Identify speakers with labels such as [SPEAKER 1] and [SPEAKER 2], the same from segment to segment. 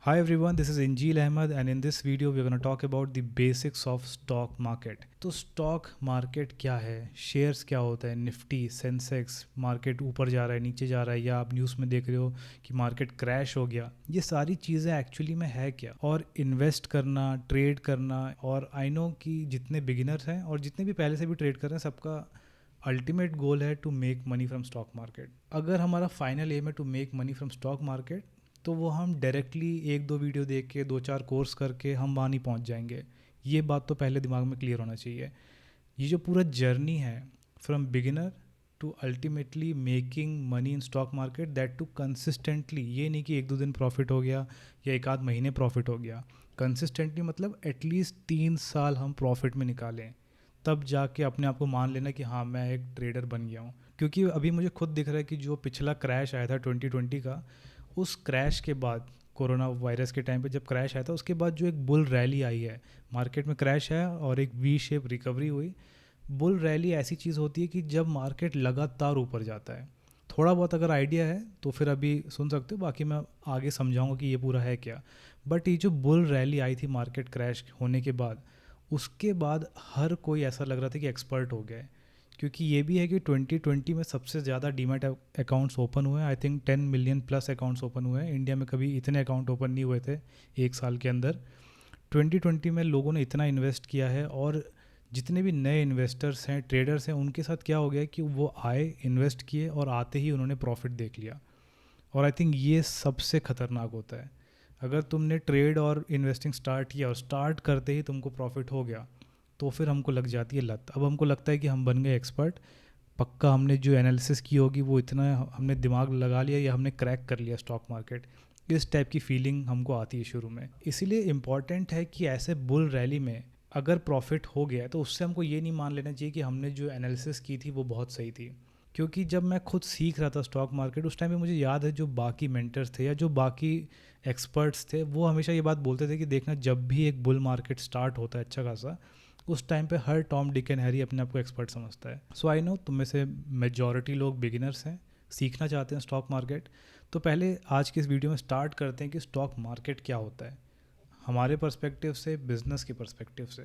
[SPEAKER 1] Hi everyone, this is Injil Ahmed and in this video we are going to talk about the basics of stock market. तो stock market क्या है, shares क्या होता है, Nifty, Sensex, market ऊपर जा रहा है, नीचे जा रहा है, या आप न्यूज़ में देख रहे हो कि मार्केट क्रैश हो गया, ये सारी चीज़ें एक्चुअली में है क्या, और इन्वेस्ट करना, ट्रेड करना। और आई नो कि जितने बिगिनर्स हैं और जितने भी पहले से भी ट्रेड कर रहे हैं, सबका अल्टीमेट गोल है to make money from stock market. अगर हमारा फाइनल एम है to make money from stock market, तो वो हम डायरेक्टली एक दो वीडियो देख के, दो चार कोर्स करके हम वहाँ नहीं पहुँच जाएंगे। ये बात तो पहले दिमाग में क्लियर होना चाहिए। ये जो पूरा जर्नी है from beginner to ultimately making money in stock market, that too consistently, ये नहीं कि एक दो दिन प्रॉफिट हो गया या एक आध महीने प्रॉफिट हो गया। कंसिस्टेंटली मतलब एटलीस्ट 3 साल हम प्रॉफिट में निकालें, तब जाके अपने आप को मान लेना कि हाँ मैं एक ट्रेडर बन गया हूँ। क्योंकि अभी मुझे खुद दिख रहा है कि जो पिछला क्रैश आया था 2020 का, उस क्रैश के बाद, कोरोना वायरस के टाइम पे जब क्रैश आया था, उसके बाद जो एक बुल रैली आई है, मार्केट में क्रैश है और एक वी शेप रिकवरी हुई। बुल रैली ऐसी चीज़ होती है कि जब मार्केट लगातार ऊपर जाता है। थोड़ा बहुत अगर आइडिया है तो फिर अभी सुन सकते हो, बाकी मैं आगे समझाऊंगा कि ये पूरा है क्या। बट ये जो बुल रैली आई थी मार्केट क्रैश होने के बाद, उसके बाद हर कोई ऐसा लग रहा था कि एक्सपर्ट हो गया है। क्योंकि ये भी है कि 2020 में सबसे ज़्यादा डीमैट अकाउंट्स ओपन हुए हैं। I think 10 million plus accounts open हुए हैं। इंडिया में कभी इतने अकाउंट ओपन नहीं हुए थे एक साल के अंदर। 2020 में लोगों ने इतना इन्वेस्ट किया है, और जितने भी नए इन्वेस्टर्स हैं, ट्रेडर्स हैं, उनके साथ क्या हो गया कि वो आए, इन्वेस्ट किए और आते ही उन्होंने प्रॉफिट देख लिया। और आई थिंक ये सबसे ख़तरनाक होता है। अगर तुमने ट्रेड और इन्वेस्टिंग स्टार्ट किया और स्टार्ट करते ही तुमको प्रॉफिट हो गया, तो फिर हमको लग जाती है लत। अब हमको लगता है कि हम बन गए एक्सपर्ट, पक्का हमने जो एनालिसिस की होगी वो इतना हमने दिमाग लगा लिया या हमने क्रैक कर लिया स्टॉक मार्केट। इस टाइप की फीलिंग हमको आती है शुरू में। इसीलिए इम्पॉर्टेंट है कि ऐसे बुल रैली में अगर प्रॉफिट हो गया है तो उससे हमको ये नहीं मान लेना चाहिए कि हमने जो एनालिसिस की थी वो बहुत सही थी। क्योंकि जब मैं खुद सीख रहा था स्टॉक मार्केट, उस टाइम पे मुझे याद है जो बाकी मेंटर्स थे या जो बाकी एक्सपर्ट्स थे, वो हमेशा ये बात बोलते थे कि देखना, जब भी एक बुल मार्केट स्टार्ट होता है अच्छा खासा, उस टाइम पे हर टॉम डिक एंड हैरी अपने आप को एक्सपर्ट समझता है। सो आई नो तुम में से मेजॉरिटी लोग बिगिनर्स हैं, सीखना चाहते हैं स्टॉक मार्केट। तो पहले आज की इस वीडियो में स्टार्ट करते हैं कि स्टॉक मार्केट क्या होता है हमारे पर्सपेक्टिव से, बिजनेस के पर्सपेक्टिव से।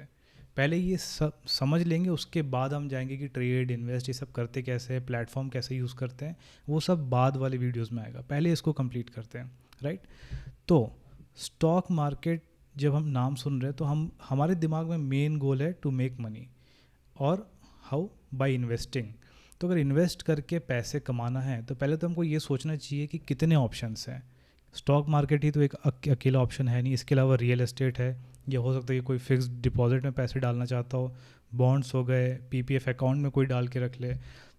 [SPEAKER 1] पहले ये सब समझ लेंगे, उसके बाद हम जाएंगे कि ट्रेड, इन्वेस्ट, ये सब करते कैसे हैं, प्लेटफॉर्म कैसे यूज़ करते हैं, वो सब बाद वाले वीडियोस में आएगा। पहले इसको कंप्लीट करते हैं, राइट। तो स्टॉक मार्केट जब हम नाम सुन रहे हैं तो हम, हमारे दिमाग में मेन गोल है टू मेक मनी। और हाउ? By investing. तो अगर इन्वेस्ट करके पैसे कमाना है तो पहले तो हमको ये सोचना चाहिए कि कितने ऑप्शंस हैं। स्टॉक मार्केट ही तो एक अकेला ऑप्शन है नहीं, इसके अलावा रियल एस्टेट है, या हो सकता है कि कोई फिक्स डिपॉजिट में पैसे डालना चाहता हो, बॉन्ड्स हो गए, पीपीएफ अकाउंट में कोई डाल के रख ले।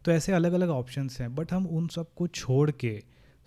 [SPEAKER 1] तो ऐसे अलग अलग ऑप्शंस हैं, बट हम उन सब को छोड़ के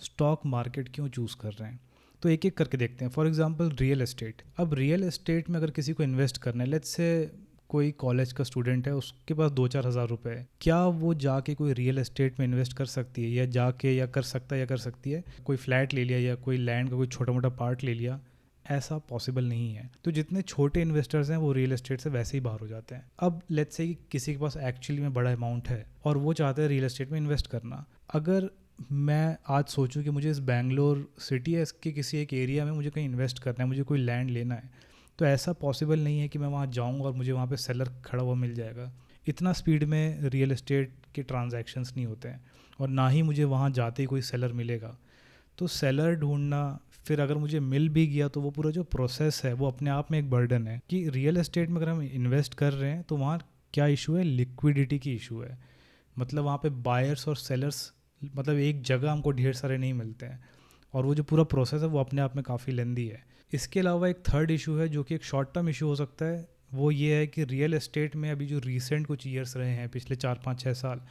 [SPEAKER 1] स्टॉक मार्केट क्यों चूज़ कर रहे हैं, तो एक एक करके देखते हैं। For example real estate. अब रियल एस्टेट में अगर किसी को इन्वेस्ट करना है, लेट्स से कोई कॉलेज का स्टूडेंट है, उसके पास 2-4 हज़ार रुपये है, क्या वो जाके कोई रियल एस्टेट में इन्वेस्ट कर सकती है, या जाके, या कर सकता है, या कर सकती है? कोई फ्लैट ले लिया या कोई लैंड का कोई छोटा मोटा पार्ट ले लिया, ऐसा पॉसिबल नहीं है। तो जितने छोटे इन्वेस्टर्स हैं वो रियल एस्टेट से वैसे ही बाहर हो जाते हैं। अब लेट्स से कि किसी के पास एक्चुअली में बड़ा अमाउंट है और वो चाहते हैं रियल एस्टेट में इन्वेस्ट करना। अगर मैं आज सोचूं कि मुझे इस बैंगलोर सिटी है, इसके किसी एक एरिया में मुझे कहीं इन्वेस्ट करना है, मुझे कोई लैंड लेना है, तो ऐसा पॉसिबल नहीं है कि मैं वहाँ जाऊँ और मुझे वहाँ पे सेलर खड़ा हुआ मिल जाएगा। इतना स्पीड में रियल एस्टेट के ट्रांजैक्शंस नहीं होते हैं, और ना ही मुझे वहाँ जाते ही कोई सेलर मिलेगा। तो सेलर ढूंढना, फिर अगर मुझे मिल भी गया तो वो पूरा जो प्रोसेस है वो अपने आप में एक बर्डन है। कि रियल एस्टेट में अगर हम इन्वेस्ट कर रहे हैं तो वहाँ क्या इशू है? लिक्विडिटी की इशू है। मतलब वहाँ पे बायर्स और सेलर्स, मतलब एक जगह हमको ढेर सारे नहीं मिलते हैं, और वो जो पूरा प्रोसेस है वो अपने आप में काफ़ी लेंदी है। इसके अलावा एक थर्ड इशू है जो कि एक शॉर्ट टर्म इशू हो सकता है। वो ये है कि रियल एस्टेट में अभी जो रीसेंट कुछ ईयर्स रहे हैं, पिछले 4-5-6 साल,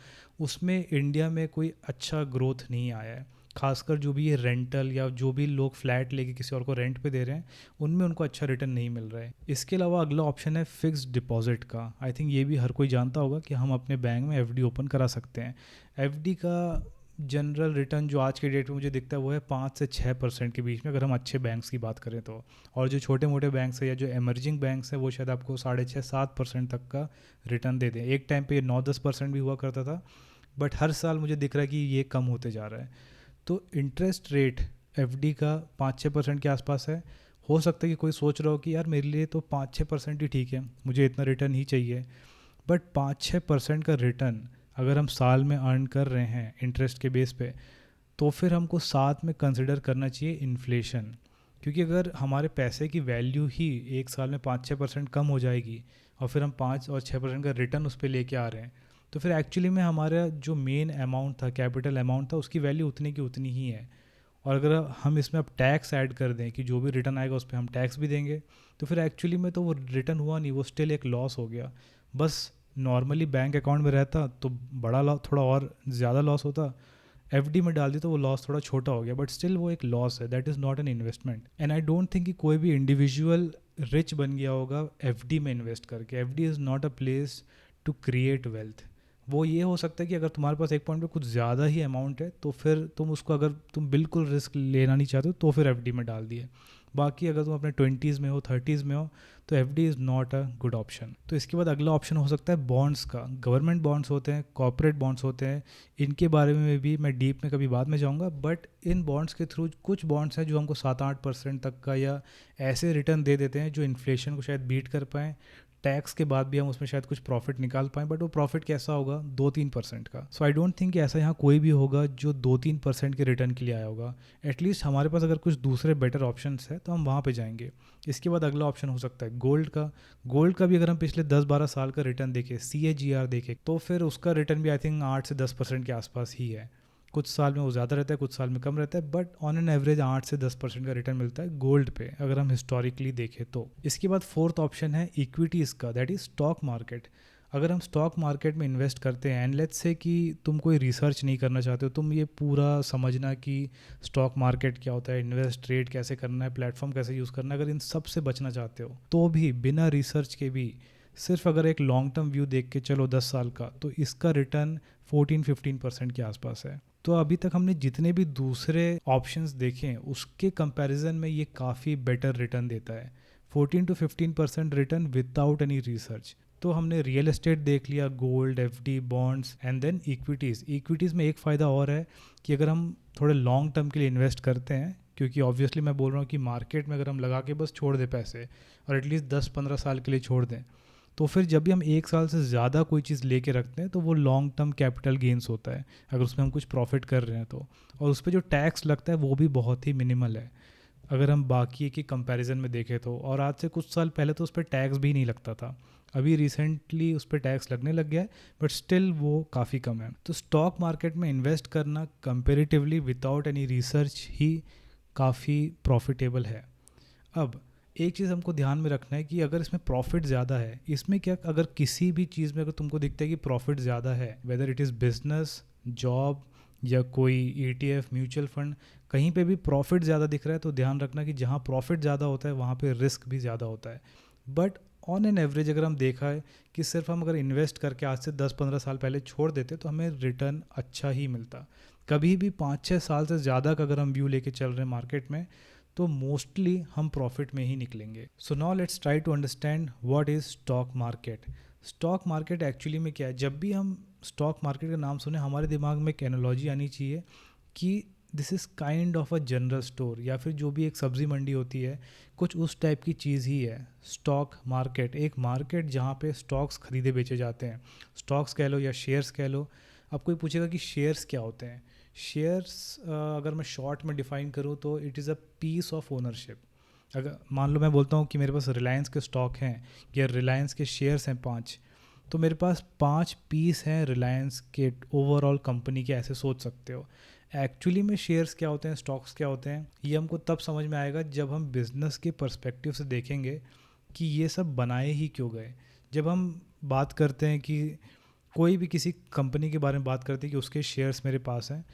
[SPEAKER 1] उसमें इंडिया में कोई अच्छा ग्रोथ नहीं आया है। खासकर जो भी ये रेंटल या जो भी लोग फ्लैट लेके किसी और को रेंट पे दे रहे हैं, उनमें उनको अच्छा रिटर्न नहीं मिल रहा है। इसके अलावा अगला ऑप्शन है फिक्स्ड डिपॉजिट का। आई थिंक ये भी हर कोई जानता होगा कि हम अपने बैंक में एफडी ओपन करा सकते हैं। एफडी का जनरल रिटर्न जो आज के डेट में मुझे दिखता है वो है 5 से 6% के बीच में, अगर हम अच्छे बैंक्स की बात करें तो। और जो छोटे मोटे बैंक्स हैं या जो एमर्जिंग बैंक्स हैं, वो शायद आपको 6.5-7% तक का रिटर्न दे दें। एक टाइम पे ये 9-10% भी हुआ करता था, बट हर साल मुझे दिख रहा है कि ये कम होते जा रहा है। तो इंटरेस्ट रेट एफडी का 5-6% के आसपास है। हो सकता है कि कोई सोच रहा हो कि यार मेरे लिए तो 5-6% ही ठीक है, मुझे इतना रिटर्न ही चाहिए। बट 5-6% का रिटर्न अगर हम साल में अर्न कर रहे हैं इंटरेस्ट के बेस पे, तो फिर हमको साथ में कंसिडर करना चाहिए इन्फ्लेशन। क्योंकि अगर हमारे पैसे की वैल्यू ही एक साल में 5-6% कम हो जाएगी और फिर हम 5 और 6% का रिटर्न उस पर लेके आ रहे हैं, तो फिर एक्चुअली में हमारा जो मेन अमाउंट था, कैपिटल अमाउंट था, उसकी वैल्यू उतनी की उतनी ही है। और अगर हम इसमें अब टैक्स ऐड कर दें कि जो भी रिटर्न आएगा उस पर हम टैक्स भी देंगे, तो फिर एक्चुअली में तो वो रिटर्न हुआ नहीं, वो स्टिल एक लॉस हो गया। बस नॉर्मली बैंक अकाउंट में रहता तो बड़ा लॉस, थोड़ा और ज़्यादा लॉस होता। एफडी में डाल दी तो वो लॉस थोड़ा छोटा हो गया, बट स्टिल वो एक लॉस है, that is not an investment. And I don't think कि कोई भी इंडिविजुअल रिच बन गया होगा एफडी में इन्वेस्ट करके। FD is not a place to create wealth. वो ये हो सकता है कि अगर तुम्हारे पास एक पॉइंट पे कुछ ज़्यादा ही अमाउंट है तो फिर तुम उसको, अगर तुम बिल्कुल रिस्क लेना नहीं चाहते हो तो फिर एफडी में डाल दिए। बाकी अगर तुम अपने 20s में हो, 30s में हो, तो F D is not a good option. तो इसके बाद अगला ऑप्शन हो सकता है बॉन्ड्स का। गवर्नमेंट बॉन्ड्स होते हैं, कॉर्पोरेट बॉन्ड्स होते हैं, इनके बारे में भी मैं डीप में कभी बाद में जाऊंगा। बट इन बॉन्ड्स के थ्रू कुछ बॉन्ड्स हैं जो हमको 7-8% तक का या ऐसे रिटर्न दे देते हैं जो इन्फ्लेशन को शायद बीट कर पाएँ, टैक्स के बाद भी हम उसमें शायद कुछ प्रॉफिट निकाल पाएँ। बट वो प्रॉफिट कैसा होगा? 2-3% का। सो आई डोंट थिंक कि ऐसा यहाँ कोई भी होगा जो 2-3% के रिटर्न के लिए आया होगा। एटलीस्ट हमारे पास अगर कुछ दूसरे बेटर ऑप्शंस है तो हम वहाँ पे जाएंगे। इसके बाद अगला ऑप्शन हो सकता है गोल्ड का। गोल्ड का भी अगर हम पिछले 10-12 साल का रिटर्न देखें, CAGR देखें, तो फिर उसका रिटर्न भी आई थिंक 8 से 10% के आसपास ही है। कुछ साल में वो ज़्यादा रहता है, कुछ साल में कम रहता है, बट ऑन एन एवरेज 8 से 10% का रिटर्न मिलता है गोल्ड पे अगर हम हिस्टोरिकली देखें तो। इसके बाद फोर्थ ऑप्शन है इक्विटीज़ का, दैट इज़ स्टॉक मार्केट। अगर हम स्टॉक मार्केट में इन्वेस्ट करते हैं, एंड लेट्स से कि तुम कोई रिसर्च नहीं करना चाहते हो, तुम ये पूरा समझना कि स्टॉक मार्केट क्या होता है, इन्वेस्ट ट्रेड कैसे करना है, प्लेटफॉर्म कैसे यूज़ करना है, अगर इन सब से बचना चाहते हो तो भी बिना रिसर्च के भी सिर्फ अगर एक लॉन्ग टर्म व्यू देख के चलो 10 साल का, तो इसका रिटर्न 14-15% के आसपास है। तो अभी तक हमने जितने भी दूसरे ऑप्शंस देखे हैं उसके कंपैरिजन में ये काफ़ी बेटर रिटर्न देता है। 14-15% रिटर्न विदाउट एनी रिसर्च। तो हमने रियल एस्टेट देख लिया, gold, FD, bonds, and then equities. Equities में एक फ़ायदा और है कि अगर हम थोड़े लॉन्ग टर्म के लिए इन्वेस्ट करते हैं, क्योंकि ऑब्वियसली मैं बोल रहा हूँ कि मार्केट में अगर हम लगा के बस छोड़ दें पैसे और एटलीस्ट 10-15 साल के लिए छोड़ दें, तो फिर जब भी हम एक साल से ज़्यादा कोई चीज़ लेके रखते हैं तो वो लॉन्ग टर्म कैपिटल गेंस होता है अगर उसमें हम कुछ प्रॉफिट कर रहे हैं तो। और उस पर जो टैक्स लगता है वो भी बहुत ही मिनिमल है अगर हम बाकी के कंपैरिजन में देखें तो। और आज से कुछ साल पहले तो उस पर टैक्स भी नहीं लगता था, अभी रिसेंटली उस पर टैक्स लगने लग गया है, बट स्टिल वो काफ़ी कम है। तो स्टॉक मार्केट में इन्वेस्ट करना कंपेरेटिवली विदाउट एनी रिसर्च ही काफ़ी प्रॉफिटेबल है। अब एक चीज़ हमको ध्यान में रखना है कि अगर इसमें प्रॉफिट ज़्यादा है, इसमें क्या, अगर किसी भी चीज़ में अगर तुमको दिखता है कि प्रॉफिट ज़्यादा है, whether it is business, job या कोई ETF, म्यूचुअल फंड, कहीं पे भी प्रॉफिट ज़्यादा दिख रहा है, तो ध्यान रखना कि जहाँ प्रॉफिट ज़्यादा होता है वहाँ पे रिस्क भी ज़्यादा होता है। बट ऑन एन एवरेज अगर हम देखा है कि सिर्फ हम अगर इन्वेस्ट करके आज से 10-15 साल पहले छोड़ देते तो हमें रिटर्न अच्छा ही मिलता। कभी भी 5-6 साल से ज़्यादा का अगर हम व्यू लेके चल रहे हैं मार्केट में, तो मोस्टली हम प्रॉफिट में ही निकलेंगे। So now let's try to understand what is stock market. Stock market actually में क्या है? जब भी हम स्टॉक मार्केट का नाम सुने, हमारे दिमाग में एक एनालॉजी आनी चाहिए कि this is kind of a general store, या फिर जो भी एक सब्ज़ी मंडी होती है, कुछ उस टाइप की चीज़ ही है स्टॉक मार्केट। एक मार्केट जहाँ पे स्टॉक्स खरीदे बेचे जाते हैं, स्टॉक्स कह लो या शेयर्स कह लो। अब कोई पूछेगा कि शेयर्स क्या होते हैं? शेयर्स अगर मैं शॉर्ट में डिफ़ाइन करूँ तो it is a piece of ownership. अगर मान लो मैं बोलता हूँ कि मेरे पास रिलायंस के स्टॉक हैं या रिलायंस के शेयर्स हैं 5, तो मेरे पास 5 पीस हैं रिलायंस के ओवरऑल कंपनी के, ऐसे सोच सकते हो। एक्चुअली में शेयर्स क्या होते हैं, स्टॉक्स क्या होते हैं, ये हमको तब समझ में आएगा जब हम बिज़नेस के पर्सपेक्टिव से देखेंगे कि ये सब बनाए ही क्यों गए। जब हम बात करते हैं कि कोई भी किसी कंपनी के बारे में बात करते हैं कि उसके शेयर्स मेरे पास हैं,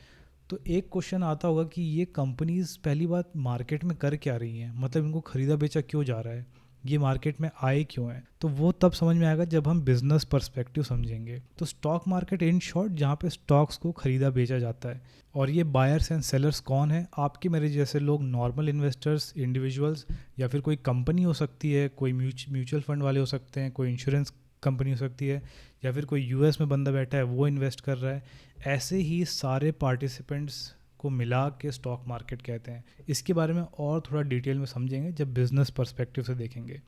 [SPEAKER 1] तो एक क्वेश्चन आता होगा कि ये कंपनीज पहली बात मार्केट में कर क्या रही हैं, मतलब इनको ख़रीदा बेचा क्यों जा रहा है, ये मार्केट में आए क्यों हैं। तो वो तब समझ में आएगा जब हम बिज़नेस पर्सपेक्टिव समझेंगे। तो स्टॉक मार्केट इन शॉर्ट जहाँ पे स्टॉक्स को ख़रीदा बेचा जाता है। और ये बायर्स एंड सेलर्स कौन है? आपके मेरे जैसे लोग, नॉर्मल इन्वेस्टर्स, इंडिविजुअल्स, या फिर कोई कंपनी हो सकती है, कोई म्यूचुअल फंड वाले हो सकते हैं, कोई इंश्योरेंस कंपनी हो सकती है, या फिर कोई US में बंदा बैठा है वो इन्वेस्ट कर रहा है। ऐसे ही सारे पार्टिसिपेंट्स को मिला के स्टॉक मार्केट कहते हैं। इसके बारे में और थोड़ा डिटेल में समझेंगे जब बिजनेस पर्सपेक्टिव से देखेंगे।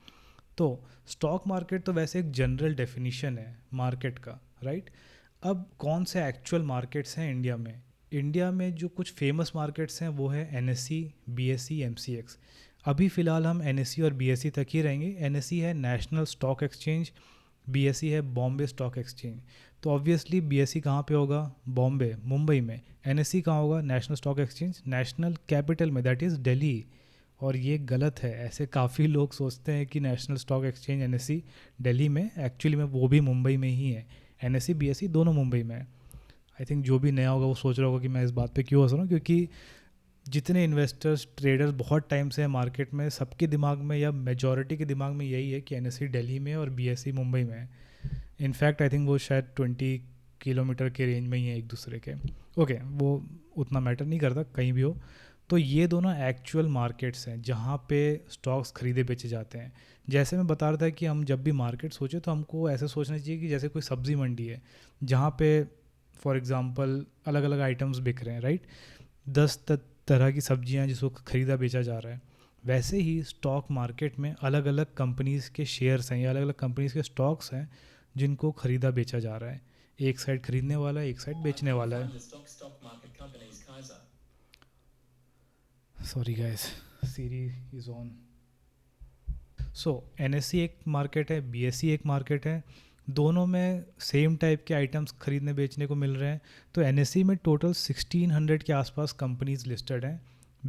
[SPEAKER 1] तो स्टॉक मार्केट तो वैसे एक जनरल डेफिनेशन है मार्केट का, राइट। अब कौन से एक्चुअल मार्केट्स हैं इंडिया में? इंडिया में जो कुछ फेमस मार्केट्स हैं वो है NSE, BSE, MCX। अभी फ़िलहाल हम NSE और BSE तक ही रहेंगे। NSE है नेशनल स्टॉक एक्सचेंज, BSE है बॉम्बे स्टॉक एक्सचेंज। तो ऑब्वियसली BSE कहाँ पे होगा? बॉम्बे, मुंबई में। NSE कहाँ होगा? National stock exchange national capital में, दैट इज़ दिल्ली। और ये गलत है। ऐसे काफ़ी लोग सोचते हैं कि national stock exchange NSE Delhi में, एक्चुअली में वो भी मुंबई में ही है। NSE BSE दोनों मुंबई में है। आई थिंक जो भी नया होगा वो सोच रहा होगा कि मैं इस बात पे क्यों हंस रहा हूँ, क्योंकि जितने इन्वेस्टर्स ट्रेडर्स बहुत टाइम से हैं मार्केट में, सबके दिमाग में या मेजॉरिटी के दिमाग में यही है कि NSE दिल्ली में और BSE मुंबई में है। इनफैक्ट आई थिंक वो शायद 20 किलोमीटर के रेंज में ही है एक दूसरे के। ओके, वो उतना मैटर नहीं करता, कहीं भी हो। तो ये दोनों एक्चुअल मार्केट्स हैं जहाँ पे स्टॉक्स खरीदे बेचे जाते हैं। जैसे मैं बता रहा था कि हम जब भी मार्केट सोचे तो हमको ऐसे सोचना चाहिए कि जैसे कोई सब्ज़ी मंडी है जहाँ पे फॉर एग्जांपल अलग अलग आइटम्स बिक रहे हैं, राइट। 10 तरह की सब्जियां जिसको ख़रीदा बेचा जा रहा है। वैसे ही स्टॉक मार्केट में अलग अलग कंपनीज़ के शेयर्स हैं या अलग अलग कंपनीज़ के स्टॉक्स हैं जिनको ख़रीदा बेचा जा रहा है। एक साइड खरीदने वाला है, एक साइड बेचने वाला है। Sorry guys, Siri is on. So NSE एक मार्केट है, BSE एक मार्केट है। दोनों में सेम टाइप के आइटम्स खरीदने बेचने को मिल रहे हैं। तो NSE में टोटल 1600 के आसपास कंपनीज लिस्टेड हैं।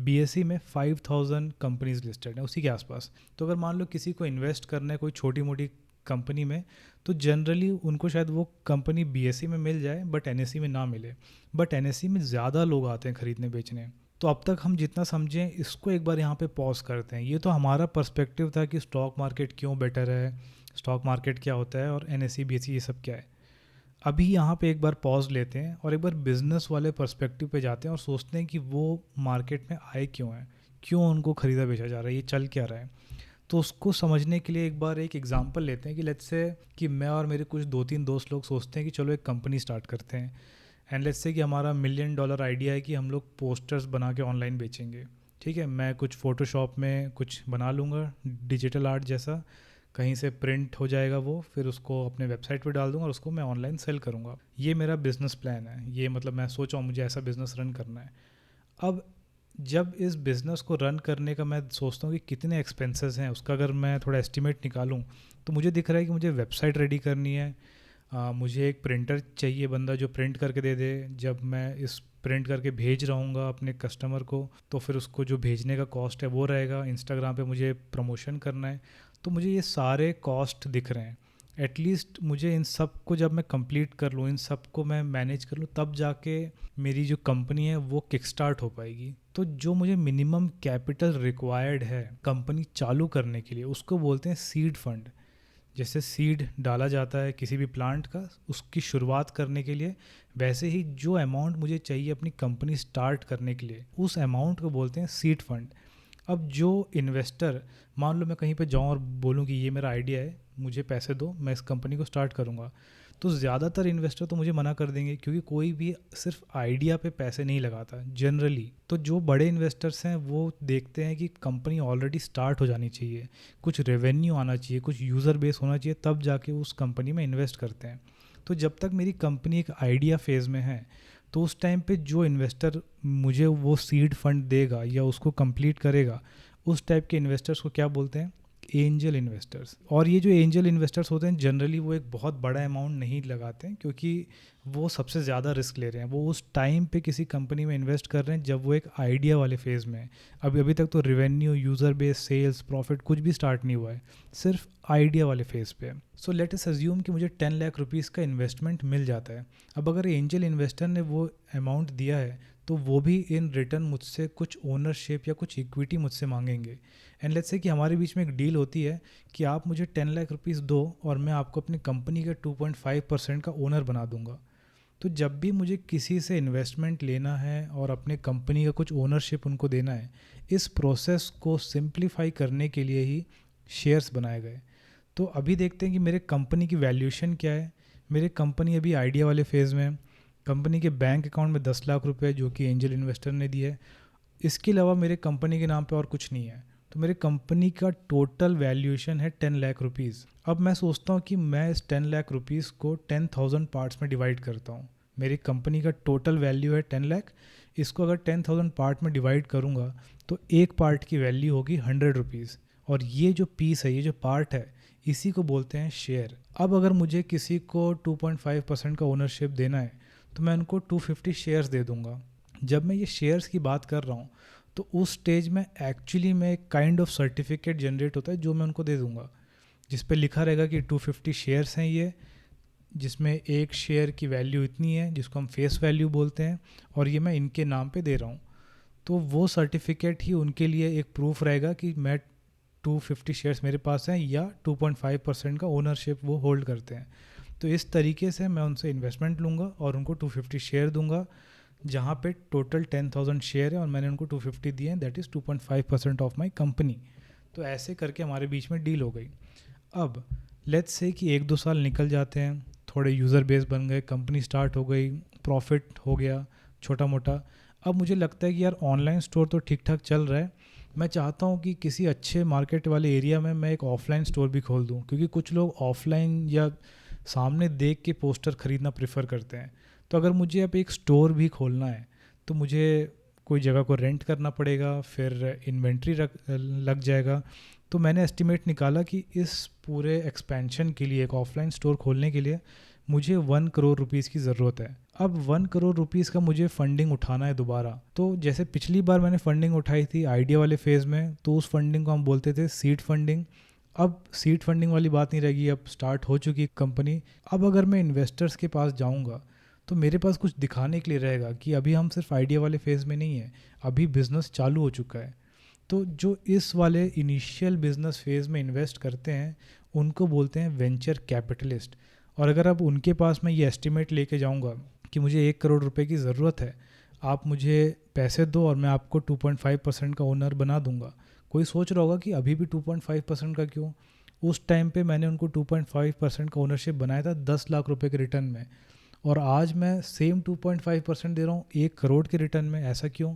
[SPEAKER 1] BSE में 5000 कंपनीज लिस्टेड हैं, उसी के आसपास। तो अगर मान लो किसी को इन्वेस्ट करना है कोई छोटी मोटी कंपनी में, तो जनरली उनको शायद वो कंपनी BSE में मिल जाए बट NSE में ना मिले। बट NSE में ज़्यादा लोग आते हैं खरीदने बेचने। तो अब तक हम जितना समझें इसको एक बार यहाँ पे पॉज करते हैं। ये तो हमारा पर्सपेक्टिव था कि स्टॉक मार्केट क्यों बेटर है, स्टॉक मार्केट क्या होता है और NSE BSE ये सब क्या है। अभी यहाँ पे एक बार पॉज लेते हैं और एक बार बिजनेस वाले पर्सपेक्टिव पे जाते हैं और सोचते हैं कि वो मार्केट में आए क्यों हैं, क्यों उनको ख़रीदा बेचा जा रहा है, ये चल क्या रहा है। तो उसको समझने के लिए एक बार एक एग्जांपल लेते हैं कि लेट्स से कि मैं और मेरे कुछ 2-3 दोस्त लोग सोचते हैं कि चलो एक कंपनी स्टार्ट करते हैं। एंड लेट्स से कि हमारा $1 मिलियन आइडिया है कि हम लोग पोस्टर्स बना के ऑनलाइन बेचेंगे। ठीक है, मैं कुछ फ़ोटोशॉप में कुछ बना लूँगा डिजिटल आर्ट जैसा, कहीं से प्रिंट हो जाएगा वो, फिर उसको अपने वेबसाइट पे डाल दूँगा और उसको मैं ऑनलाइन सेल करूँगा। ये मेरा बिज़नेस प्लान है। ये मतलब मैं सोचा हूँ मुझे ऐसा बिज़नेस रन करना है। अब जब इस बिज़नेस को रन करने का मैं सोचता हूँ कि कितने एक्सपेंसेस हैं, उसका अगर मैं थोड़ा एस्टिमेट निकालूँ तो मुझे दिख रहा है कि मुझे वेबसाइट रेडी करनी है, मुझे एक प्रिंटर चाहिए, बंदा जो प्रिंट करके दे दे। जब मैं इस प्रिंट करके भेज रहूँगा अपने कस्टमर को तो फिर उसको जो भेजने का कॉस्ट है वो रहेगा। इंस्टाग्राम पे मुझे प्रमोशन करना है। तो मुझे ये सारे कॉस्ट दिख रहे हैं। एटलीस्ट मुझे इन सब को जब मैं कंप्लीट कर लूँ, इन सब को मैं मैनेज कर लूँ, तब जाके मेरी जो कंपनी है वो किक स्टार्ट हो पाएगी। तो जो मुझे मिनिमम कैपिटल रिक्वायर्ड है कंपनी चालू करने के लिए उसको बोलते हैं सीड फंड। जैसे सीड डाला जाता है किसी भी प्लांट का उसकी शुरुआत करने के लिए, वैसे ही जो अमाउंट मुझे चाहिए अपनी कंपनी स्टार्ट करने के लिए उस अमाउंट को बोलते हैं सीड फंड। अब जो इन्वेस्टर, मान लो मैं कहीं पे जाऊँ और बोलूँ कि ये मेरा आइडिया है, मुझे पैसे दो, मैं इस कंपनी को स्टार्ट करूँगा, तो ज़्यादातर इन्वेस्टर तो मुझे मना कर देंगे, क्योंकि कोई भी सिर्फ आइडिया पे पैसे नहीं लगाता जनरली। तो जो बड़े इन्वेस्टर्स हैं वो देखते हैं कि कंपनी ऑलरेडी स्टार्ट हो जानी चाहिए, कुछ रेवेन्यू आना चाहिए, कुछ यूज़र बेस होना चाहिए, तब जाके उस कंपनी में इन्वेस्ट करते हैं। तो जब तक मेरी कंपनी एक आइडिया फेज़ में है तो उस टाइम पे जो इन्वेस्टर मुझे वो सीड फंड देगा या उसको कंप्लीट करेगा, उस टाइप के इन्वेस्टर्स को क्या बोलते हैं? Angel investors. और ये जो एंजल इन्वेस्टर्स होते हैं जनरली वो एक बहुत बड़ा अमाउंट नहीं लगाते हैं, क्योंकि वो सबसे ज़्यादा रिस्क ले रहे हैं। वो उस टाइम पे किसी कंपनी में इन्वेस्ट कर रहे हैं जब वो एक आइडिया वाले फेज़ में है। अभी तक तो revenue, user base, sales, profit कुछ भी स्टार्ट नहीं हुआ है, सिर्फ आइडिया वाले फेज़ पे है। सो लेट अस अज्यूम कि मुझे 10 लाख रुपीज़ का इन्वेस्टमेंट मिल जाता है। अब अगर एंजल इन्वेस्टर ने वो अमाउंट दिया है तो वो भी इन रिटर्न मुझसे कुछ ओनरशिप या कुछ इक्विटी मुझसे मांगेंगे। एंड लेट्स से कि हमारे बीच में एक डील होती है कि आप मुझे 10 लाख रुपीज़ दो और मैं आपको अपनी कंपनी के 2.5% का ओनर बना दूंगा। तो जब भी मुझे किसी से इन्वेस्टमेंट लेना है और अपने कंपनी का कुछ ओनरशिप उनको देना है, इस प्रोसेस को सिंप्लीफाई करने के लिए ही शेयर्स बनाए गए। तो अभी देखते हैं कि मेरे कंपनी की वैल्यूएशन क्या है। मेरे कंपनी अभी आइडिया वाले फेज़ में है। कंपनी के बैंक अकाउंट में 10 लाख रुपए जो कि एंजल इन्वेस्टर ने दिए है। इसके अलावा मेरे कंपनी के नाम पे और कुछ नहीं है। तो मेरे कंपनी का टोटल वैल्यूएशन है 10 लाख रुपीज़। अब मैं सोचता हूँ कि मैं इस 10 लाख रुपीज़ को 10,000 पार्ट्स में डिवाइड करता हूँ। मेरी कंपनी का टोटल वैल्यू है 10 लाख, इसको अगर 10,000 पार्ट में डिवाइड करूँगा तो एक पार्ट की वैल्यू होगी 100 रुपीज़। और ये जो पीस है, ये जो पार्ट है, इसी को बोलते हैं शेयर। अब अगर मुझे किसी को 2.5% का ओनरशिप देना है तो मैं उनको 250 शेयर्स दे दूंगा। जब मैं ये शेयर्स की बात कर रहा हूँ तो उस स्टेज में एक्चुअली में एक काइंड ऑफ सर्टिफिकेट जनरेट होता है जो मैं उनको दे दूंगा, जिस पे लिखा रहेगा कि 250 शेयर्स हैं ये, जिसमें एक शेयर की वैल्यू इतनी है जिसको हम फेस वैल्यू बोलते हैं, और ये मैं इनके नाम पे दे रहा हूँ। तो वो सर्टिफिकेट ही उनके लिए एक प्रूफ रहेगा कि मैं 250 शेयर्स मेरे पास हैं या 2.5% का ओनरशिप वो होल्ड करते हैं। तो इस तरीके से मैं उनसे इन्वेस्टमेंट लूँगा और उनको 250 शेयर दूंगा, जहाँ पे टोटल 10,000 शेयर है और मैंने उनको 250 दिए हैं, that is 2.5% of my company. तो ऐसे करके हमारे बीच में डील हो गई। अब लेट्स से कि 1-2 साल निकल जाते हैं, थोड़े यूज़र बेस बन गए, कंपनी स्टार्ट हो गई, प्रॉफिट हो गया छोटा मोटा। अब मुझे लगता है कि यार ऑनलाइन स्टोर तो ठीक ठाक चल रहा है, मैं चाहता हूँ कि किसी अच्छे मार्केट वाले एरिया में मैं एक ऑफ़लाइन स्टोर भी खोल दूँ, क्योंकि कुछ लोग ऑफ़लाइन या सामने देख के पोस्टर ख़रीदना प्रेफर करते हैं। तो अगर मुझे अब एक स्टोर भी खोलना है तो मुझे कोई जगह को रेंट करना पड़ेगा, फिर इन्वेंट्री लग जाएगा। तो मैंने एस्टिमेट निकाला कि इस पूरे एक्सपेंशन के लिए, एक ऑफ़लाइन स्टोर खोलने के लिए मुझे 1 करोड़ रुपीज़ की ज़रूरत है। अब 1 करोड़ रुपीज़ का मुझे फंडिंग उठाना है दोबारा। तो जैसे पिछली बार मैंने फंडिंग उठाई थी आइडिया वाले फेज़ में, तो उस फंडिंग को हम बोलते थे सीड फंडिंग। अब सीड फंडिंग वाली बात नहीं रहेगी, अब स्टार्ट हो चुकी कंपनी। अब अगर मैं इन्वेस्टर्स के पास जाऊंगा तो मेरे पास कुछ दिखाने के लिए रहेगा कि अभी हम सिर्फ आइडिया वाले फेज़ में नहीं है, अभी बिज़नेस चालू हो चुका है। तो जो इस वाले इनिशियल बिजनेस फेज़ में इन्वेस्ट करते हैं उनको बोलते हैं वेंचर कैपिटलिस्ट। और अगर अब उनके पास मैं ये एस्टिमेट लेके जाऊंगा कि मुझे 1 करोड़ रुपए की ज़रूरत है, आप मुझे पैसे दो और मैं आपको 2.5% का ओनर बना दूंगा। कोई सोच रहा होगा कि अभी भी 2.5% का क्यों? उस टाइम पे मैंने उनको 2.5% का ओनरशिप बनाया था 10 लाख रुपए के रिटर्न में, और आज मैं सेम 2.5% दे रहा हूँ 1 करोड़ के रिटर्न में। ऐसा क्यों?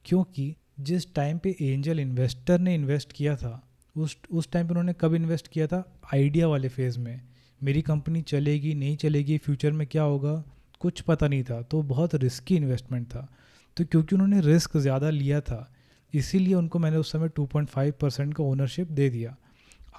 [SPEAKER 1] क्योंकि जिस टाइम पे एंजल इन्वेस्टर ने इन्वेस्ट किया था, उस टाइम पे उन्होंने कब इन्वेस्ट किया था? आइडिया वाले फेज़ में। मेरी कंपनी चलेगी नहीं चलेगी, फ्यूचर में क्या होगा, कुछ पता नहीं था, तो बहुत रिस्की इन्वेस्टमेंट था। तो क्योंकि उन्होंने रिस्क ज़्यादा लिया था, इसीलिए उनको मैंने उस समय 2.5% का ओनरशिप दे दिया।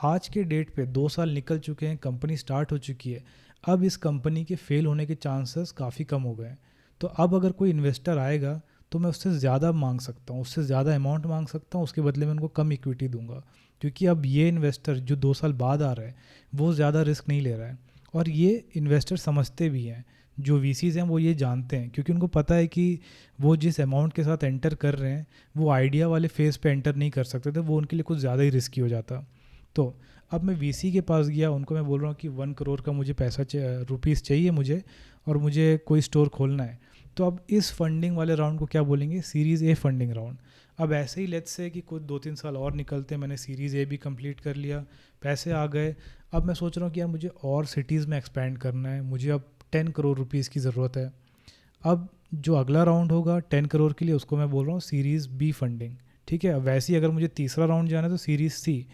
[SPEAKER 1] आज के डेट पे 2 साल निकल चुके हैं, कंपनी स्टार्ट हो चुकी है। अब इस कंपनी के फेल होने के चांसेस काफ़ी कम हो गए हैं। तो अब अगर कोई इन्वेस्टर आएगा तो मैं उससे ज़्यादा मांग सकता हूँ, उससे ज़्यादा अमाउंट मांग सकता हूँ, उसके बदले में उनको कम इक्विटी दूंगा। क्योंकि अब ये इन्वेस्टर जो 2 साल बाद आ रहा है वो ज़्यादा रिस्क नहीं ले रहा है। और ये इन्वेस्टर समझते भी हैं, जो वीसीज़ हैं वो ये जानते हैं, क्योंकि उनको पता है कि वो जिस अमाउंट के साथ एंटर कर रहे हैं वो आइडिया वाले फेज़ पे एंटर नहीं कर सकते थे, वो उनके लिए कुछ ज़्यादा ही रिस्की हो जाता। तो अब मैं वीसी के पास गया, उनको मैं बोल रहा हूँ कि 1 करोड़ का मुझे रुपीज़ चाहिए मुझे, और मुझे कोई स्टोर खोलना है। तो अब इस फंडिंग वाले राउंड को क्या बोलेंगे? Series A funding round. अब ऐसे ही लेट्स से कि कुछ 2-3 साल और निकलते हैं, मैंने सीरीज़ ए भी कंप्लीट कर लिया, पैसे आ गए। अब मैं सोच रहा हूँ कि यार मुझे और सिटीज़ में एक्सपैंड करना है, मुझे अब 10 करोड़ रुपीज़ की ज़रूरत है। अब जो अगला राउंड होगा 10 करोड़ के लिए, उसको मैं बोल रहा हूँ सीरीज़ बी फंडिंग। ठीक है, अब वैसे ही अगर मुझे तीसरा राउंड जाना है तो सीरीज़ सी।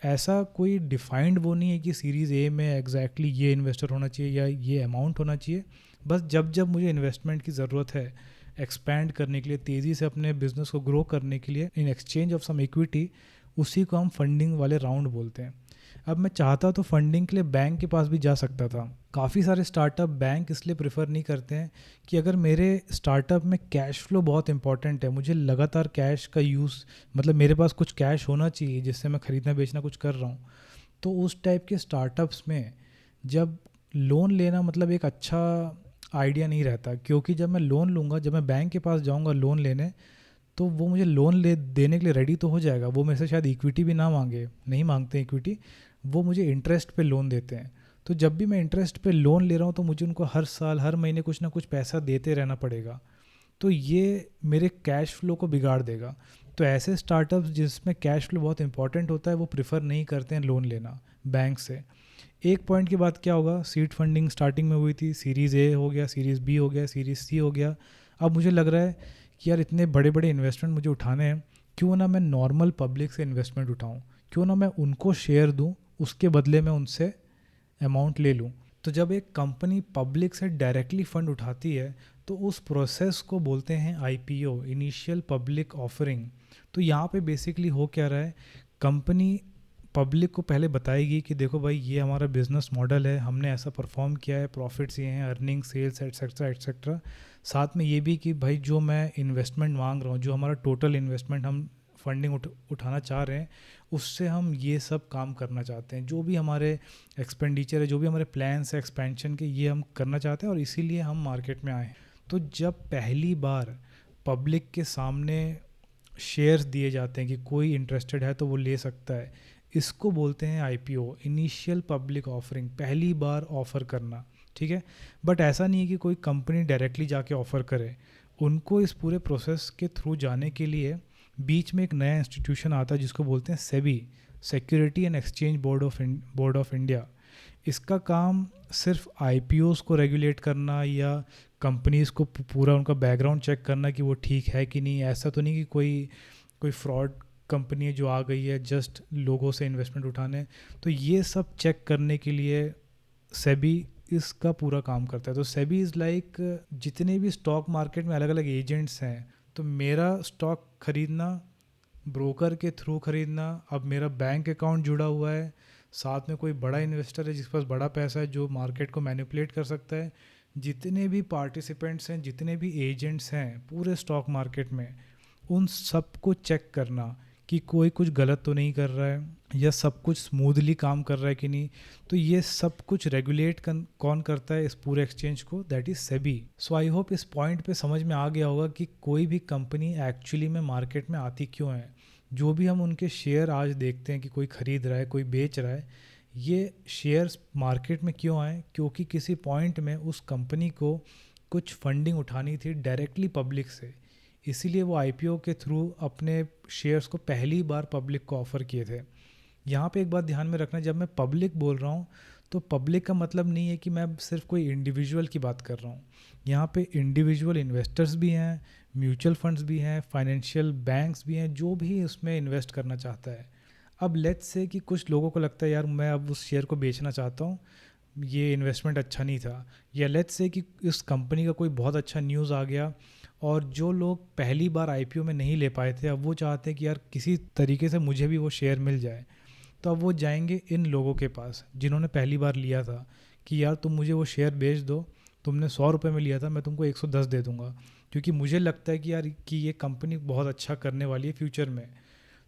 [SPEAKER 1] ऐसा कोई डिफाइंड वो नहीं है कि सीरीज़ ए में एग्जैक्टली ये इन्वेस्टर होना चाहिए या ये अमाउंट होना चाहिए। बस जब जब मुझे इन्वेस्टमेंट की ज़रूरत है एक्सपैंड करने के लिए, तेज़ी से अपने बिजनेस को ग्रो करने के लिए, in exchange of some equity, उसी को हम फंडिंग वाले राउंड बोलते हैं। अब मैं चाहता तो फंडिंग के लिए बैंक के पास भी जा सकता था। काफ़ी सारे स्टार्टअप बैंक इसलिए प्रेफर नहीं करते हैं कि अगर मेरे स्टार्टअप में कैश फ्लो बहुत इंपॉर्टेंट है, मुझे लगातार कैश का यूज़, मतलब मेरे पास कुछ कैश होना चाहिए जिससे मैं ख़रीदना बेचना कुछ कर रहा हूँ, तो उस टाइप के स्टार्टअप्स में जब लोन लेना मतलब एक अच्छा आइडिया नहीं रहता। क्योंकि जब मैं लोन लूँगा, जब मैं बैंक के पास जाऊँगा लोन लेने, तो वो मुझे लोन ले देने के लिए रेडी तो हो जाएगा, वो मेरे से शायद इक्विटी भी ना मांगे, नहीं मांगते इक्विटी, वो मुझे इंटरेस्ट पे लोन देते हैं। तो जब भी मैं इंटरेस्ट पे लोन ले रहा हूँ तो मुझे उनको हर साल हर महीने कुछ ना कुछ पैसा देते रहना पड़ेगा। तो ये मेरे कैश फ्लो को बिगाड़ देगा। तो ऐसे स्टार्टअप्स जिसमें कैश फ्लो बहुत इंपॉर्टेंट होता है वो प्रिफर नहीं करते हैं लोन लेना बैंक से। एक पॉइंट के बाद क्या होगा, सीड फंडिंग स्टार्टिंग में हुई थी, सीरीज़ ए हो गया, सीरीज़ बी हो गया, सीरीज़ सी हो गया। अब मुझे लग रहा है कि यार इतने बड़े बड़े इन्वेस्टमेंट मुझे उठाने हैं, क्यों ना मैं नॉर्मल पब्लिक से इन्वेस्टमेंट उठाऊं, क्यों ना मैं उनको शेयर दूं, उसके बदले में उनसे अमाउंट ले लूं। तो जब एक कंपनी पब्लिक से डायरेक्टली फंड उठाती है तो उस प्रोसेस को बोलते हैं आईपीओ, इनिशियल पब्लिक ऑफरिंग। तो यहाँ पे बेसिकली हो क्या रहा है, कंपनी पब्लिक को पहले बताएगी कि देखो भाई ये हमारा बिजनेस मॉडल है, हमने ऐसा परफॉर्म किया है, प्रॉफिट्स ये हैं, अर्निंग, सेल्स, एटसेट्रा एटसेट्रा। साथ में ये भी कि भाई जो मैं इन्वेस्टमेंट मांग रहा हूँ, जो हमारा टोटल इन्वेस्टमेंट हम फंडिंग उठाना चाह रहे हैं, उससे हम ये सब काम करना चाहते हैं, जो भी हमारे एक्सपेंडिचर है, जो भी हमारे प्लान्स है एक्सपेंशन के, ये हम करना चाहते हैं और इसीलिए हम मार्केट में आए हैं। तो जब पहली बार पब्लिक के सामने शेयर्स दिए जाते हैं कि कोई इंटरेस्टेड है तो वो ले सकता है, इसको बोलते हैं आईपीओ, इनिशियल पब्लिक ऑफरिंग, पहली बार ऑफ़र करना। ठीक है, बट ऐसा नहीं है कि कोई कंपनी डायरेक्टली जाके ऑफ़र करे, उनको इस पूरे प्रोसेस के थ्रू जाने के लिए बीच में एक नया इंस्टीट्यूशन आता है जिसको बोलते हैं SEBI, security and exchange board of India. इसका काम सिर्फ आईपीओज़ को रेगुलेट करना या कंपनीज़ को पूरा उनका बैकग्राउंड चेक करना कि वो ठीक है कि नहीं। ऐसा तो नहीं कि कोई कोई फ्रॉड कंपनी है जो आ गई है जस्ट लोगों से इन्वेस्टमेंट उठाने। तो ये सब चेक करने के लिए सेबी इसका पूरा काम करता है। तो सेबी इज़ लाइक, जितने भी स्टॉक मार्केट में अलग अलग एजेंट्स हैं, तो मेरा स्टॉक खरीदना, ब्रोकर के थ्रू खरीदना, अब मेरा बैंक अकाउंट जुड़ा हुआ है, साथ में कोई बड़ा इन्वेस्टर है जिसके पास बड़ा पैसा है जो मार्केट को मैनिपुलेट कर सकता है, जितने भी पार्टिसिपेंट्स हैं, जितने भी एजेंट्स हैं पूरे स्टॉक मार्केट में, उन सबको चेक करना कि कोई कुछ गलत तो नहीं कर रहा है या सब कुछ स्मूथली काम कर रहा है कि नहीं। तो ये सब कुछ रेगुलेट कौन करता है इस पूरे एक्सचेंज को, that is SEBI. So I hope इस पॉइंट पे समझ में आ गया होगा कि कोई भी कंपनी एक्चुअली में मार्केट में आती क्यों है। जो भी हम उनके शेयर आज देखते हैं कि कोई ख़रीद रहा है, कोई बेच रहा है, ये शेयर्स मार्केट में क्यों आए, क्योंकि किसी पॉइंट में उस कंपनी को कुछ फंडिंग उठानी थी डायरेक्टली पब्लिक से, इसीलिए वो आईपीओ के थ्रू अपने शेयर्स को पहली बार पब्लिक को ऑफ़र किए थे। यहाँ पे एक बात ध्यान में रखना, जब मैं पब्लिक बोल रहा हूँ तो पब्लिक का मतलब नहीं है कि मैं सिर्फ कोई इंडिविजुअल की बात कर रहा हूँ। यहाँ पे इंडिविजुअल इन्वेस्टर्स भी हैं, म्यूचुअल फंड्स भी हैं, फाइनेंशियल बैंक्स भी हैं, जो भी उसमें इन्वेस्ट करना चाहता है। अब लेट्स से कि कुछ लोगों को लगता है यार मैं अब उस शेयर को बेचना चाहता हूँ, ये इन्वेस्टमेंट अच्छा नहीं था, या लेट्स से कि इस कंपनी का कोई बहुत अच्छा न्यूज़ आ गया और जो लोग पहली बार आईपीओ में नहीं ले पाए थे अब वो चाहते हैं कि यार किसी तरीके से मुझे भी वो शेयर मिल जाए। तो अब वो जाएंगे इन लोगों के पास जिन्होंने पहली बार लिया था कि यार तुम मुझे वो शेयर बेच दो, तुमने 100 रुपये में लिया था, मैं तुमको 110 दे दूंगा, क्योंकि मुझे लगता है कि यार कि ये कंपनी बहुत अच्छा करने वाली है फ्यूचर में।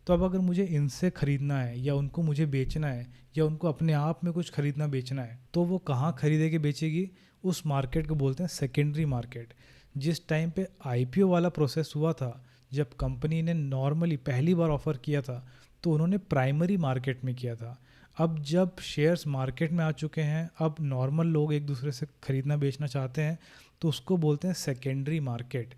[SPEAKER 1] तो अब अगर मुझे इनसे ख़रीदना है या उनको मुझे बेचना है या उनको अपने आप में कुछ ख़रीदना बेचना है, तो वो कहाँ ख़रीदेगी बेचेगी, उस मार्केट को बोलते हैं सेकेंडरी मार्केट। जिस टाइम पे आईपीओ वाला प्रोसेस हुआ था, जब कंपनी ने नॉर्मली पहली बार ऑफ़र किया था तो उन्होंने प्राइमरी मार्केट में किया था। अब जब शेयर्स मार्केट में आ चुके हैं, अब नॉर्मल लोग एक दूसरे से ख़रीदना बेचना चाहते हैं, तो उसको बोलते हैं सेकेंडरी मार्केट।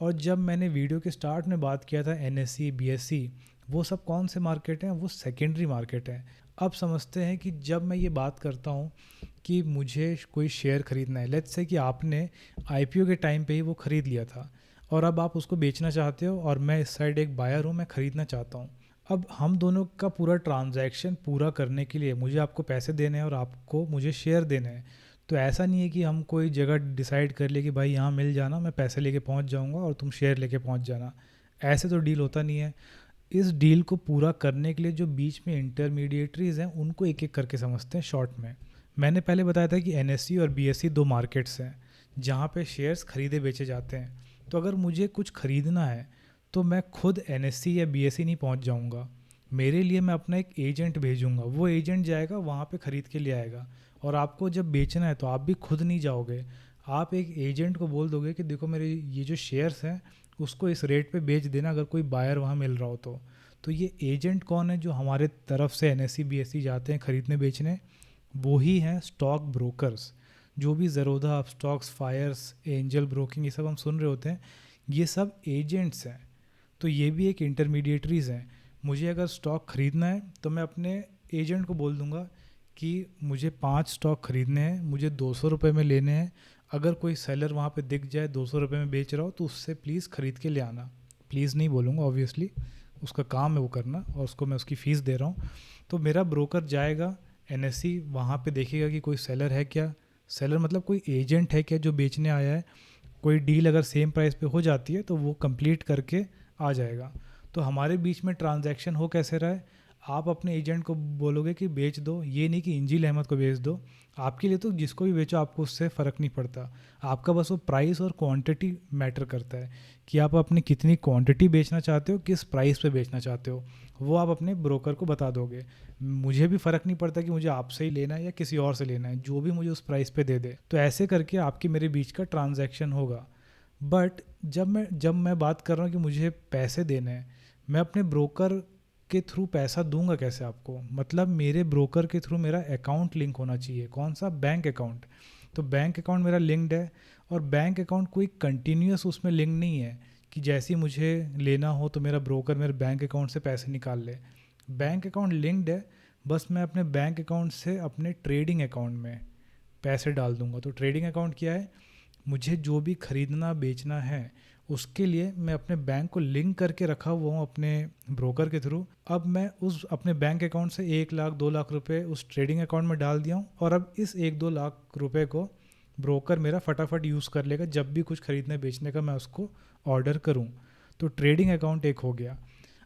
[SPEAKER 1] और जब मैंने वीडियो के स्टार्ट में बात किया था एनएसई, बीएसई, वो सब कौन से मार्केट हैं, वो सेकेंडरी मार्केट हैं। अब समझते हैं कि जब मैं ये बात करता हूँ कि मुझे कोई शेयर ख़रीदना है, लेट्स से कि आपने आईपीओ के टाइम पे ही वो ख़रीद लिया था और अब आप उसको बेचना चाहते हो और मैं इस साइड एक बायर हूँ, मैं ख़रीदना चाहता हूँ। अब हम दोनों का पूरा ट्रांजैक्शन पूरा करने के लिए मुझे आपको पैसे देने हैं और आपको मुझे शेयर देने हैं। तो ऐसा नहीं है कि हम कोई जगह डिसाइड कर लिए कि भाई यहाँ मिल जाना, मैं पैसे लेके पहुँच जाऊँगा और तुम शेयर लेके पहुँच जाना। ऐसे तो डील होता नहीं है। इस डील को पूरा करने के लिए जो बीच में इंटरमीडिएटरीज़ हैं उनको एक एक करके समझते हैं शॉर्ट में। मैंने पहले बताया था कि एनएसई और बीएसई दो मार्केट्स हैं जहाँ पे शेयर्स खरीदे बेचे जाते हैं। तो अगर मुझे कुछ ख़रीदना है तो मैं खुद एनएसई या बीएसई नहीं पहुँच जाऊँगा, मेरे लिए मैं अपना एक एजेंट भेजूँगा, वो एजेंट जाएगा वहाँ पे ख़रीद के ले आएगा। और आपको जब बेचना है तो आप भी खुद नहीं जाओगे, आप एक एजेंट को बोल दोगे कि देखो मेरे ये जो शेयर्स हैं उसको इस रेट पे बेच देना अगर कोई बायर वहाँ मिल रहा हो तो। तो ये एजेंट कौन है जो हमारे तरफ से एनएसई बीएसई जाते हैं ख़रीदने बेचने, वो ही हैं स्टॉक ब्रोकर्स। जो भी ज़रोधा, स्टॉक्स, फायर्स, एंजल ब्रोकिंग, ये सब हम सुन रहे होते हैं, ये सब एजेंट्स हैं। तो ये भी एक इंटरमीडिएटरीज हैं। मुझे अगर स्टॉक ख़रीदना है तो मैं अपने एजेंट को बोल दूंगा कि मुझे 5 स्टॉक ख़रीदने हैं, मुझे 200 रुपये में लेने हैं। अगर कोई सेलर वहाँ पे दिख जाए 200 रुपये में बेच रहा हो तो उससे प्लीज़ ख़रीद के ले आना। प्लीज़ नहीं बोलूँगा, ऑब्वियसली उसका काम है वो करना और उसको मैं उसकी फ़ीस दे रहा हूँ। तो मेरा ब्रोकर जाएगा एनएससी, वहाँ पे देखेगा कि कोई सेलर है क्या, सेलर मतलब कोई एजेंट है क्या जो बेचने आया है। कोई डील अगर सेम प्राइस पे हो जाती है तो वो कंप्लीट करके आ जाएगा। तो हमारे बीच में ट्रांजैक्शन हो कैसे रहा है, आप अपने एजेंट को बोलोगे कि बेच दो, ये नहीं कि इंजील अहमद को बेच दो। आपके लिए तो जिसको भी बेचो आपको उससे फ़र्क नहीं पड़ता, आपका बस वो प्राइस और क्वांटिटी मैटर करता है कि आप अपनी कितनी क्वांटिटी बेचना चाहते हो, किस प्राइस पे बेचना चाहते हो, वो आप अपने ब्रोकर को बता दोगे। मुझे भी फ़र्क नहीं पड़ता कि मुझे आपसे ही लेना है या किसी और से लेना है, जो भी मुझे उस प्राइस पे दे दे। तो ऐसे करके आपके मेरे बीच का ट्रांजैक्शन होगा। बट जब मैं बात कर रहा हूँ कि मुझे पैसे देने हैं, मैं अपने ब्रोकर के थ्रू पैसा दूंगा कैसे आपको, मतलब मेरे ब्रोकर के थ्रू मेरा अकाउंट लिंक होना चाहिए। कौन सा? Bank account. तो बैंक अकाउंट मेरा लिंक्ड है, और बैंक अकाउंट कोई कंटिन्यूस उसमें लिंक नहीं है कि जैसे ही मुझे लेना हो तो मेरा ब्रोकर मेरे बैंक अकाउंट से पैसे निकाल ले। बैंक अकाउंट लिंक्ड है, बस मैं अपने बैंक अकाउंट से अपने ट्रेडिंग अकाउंट में पैसे डाल दूंगा। तो ट्रेडिंग अकाउंट क्या है? मुझे जो भी खरीदना बेचना है उसके लिए मैं अपने बैंक को लिंक करके रखा हुआ हूँ अपने ब्रोकर के थ्रू। अब मैं उस अपने बैंक अकाउंट से 1 लाख 2 लाख रुपए उस ट्रेडिंग अकाउंट में डाल दिया हूँ, और अब इस 1-2 लाख रुपए को ब्रोकर मेरा फटाफट यूज़ कर लेगा जब भी कुछ खरीदने बेचने का मैं उसको ऑर्डर करूँ। तो ट्रेडिंग अकाउंट एक हो गया।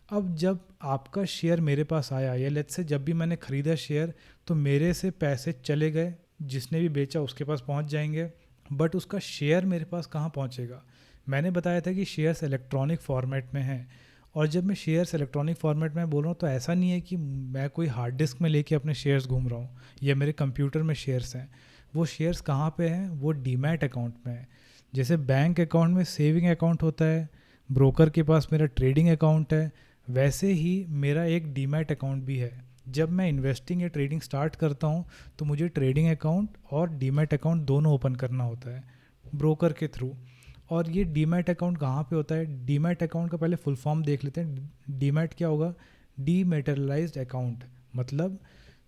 [SPEAKER 1] अब जब आपका शेयर मेरे पास आया, या लेट्स से जब भी मैंने ख़रीदा शेयर, तो मेरे से पैसे चले गए, जिसने भी बेचा उसके पास पहुंच जाएंगे, बट उसका शेयर मेरे पास कहाँ पहुंचेगा? मैंने बताया था कि शेयर्स इलेक्ट्रॉनिक फॉर्मेट में हैं, और जब मैं शेयर्स इलेक्ट्रॉनिक फॉर्मेट में बोल रहा हूँ तो ऐसा नहीं है कि मैं कोई हार्ड डिस्क में लेके अपने शेयर्स घूम रहा हूँ या मेरे कंप्यूटर में शेयर्स हैं। वो शेयर्स कहाँ पे हैं? वो डीमैट अकाउंट में है। जैसे बैंक अकाउंट में सेविंग अकाउंट होता है, ब्रोकर के पास मेरा ट्रेडिंग अकाउंट है, वैसे ही मेरा एक डीमैट अकाउंट भी है। जब मैं इन्वेस्टिंग या ट्रेडिंग स्टार्ट करता हूँ तो मुझे ट्रेडिंग अकाउंट और डीमैट अकाउंट दोनों ओपन करना होता है ब्रोकर के थ्रू। और ये डीमैट अकाउंट कहाँ पे होता है? डीमैट अकाउंट का पहले फुल फॉर्म देख लेते हैं। डीमैट क्या होगा? डीमेटेरियलाइज्ड अकाउंट। मतलब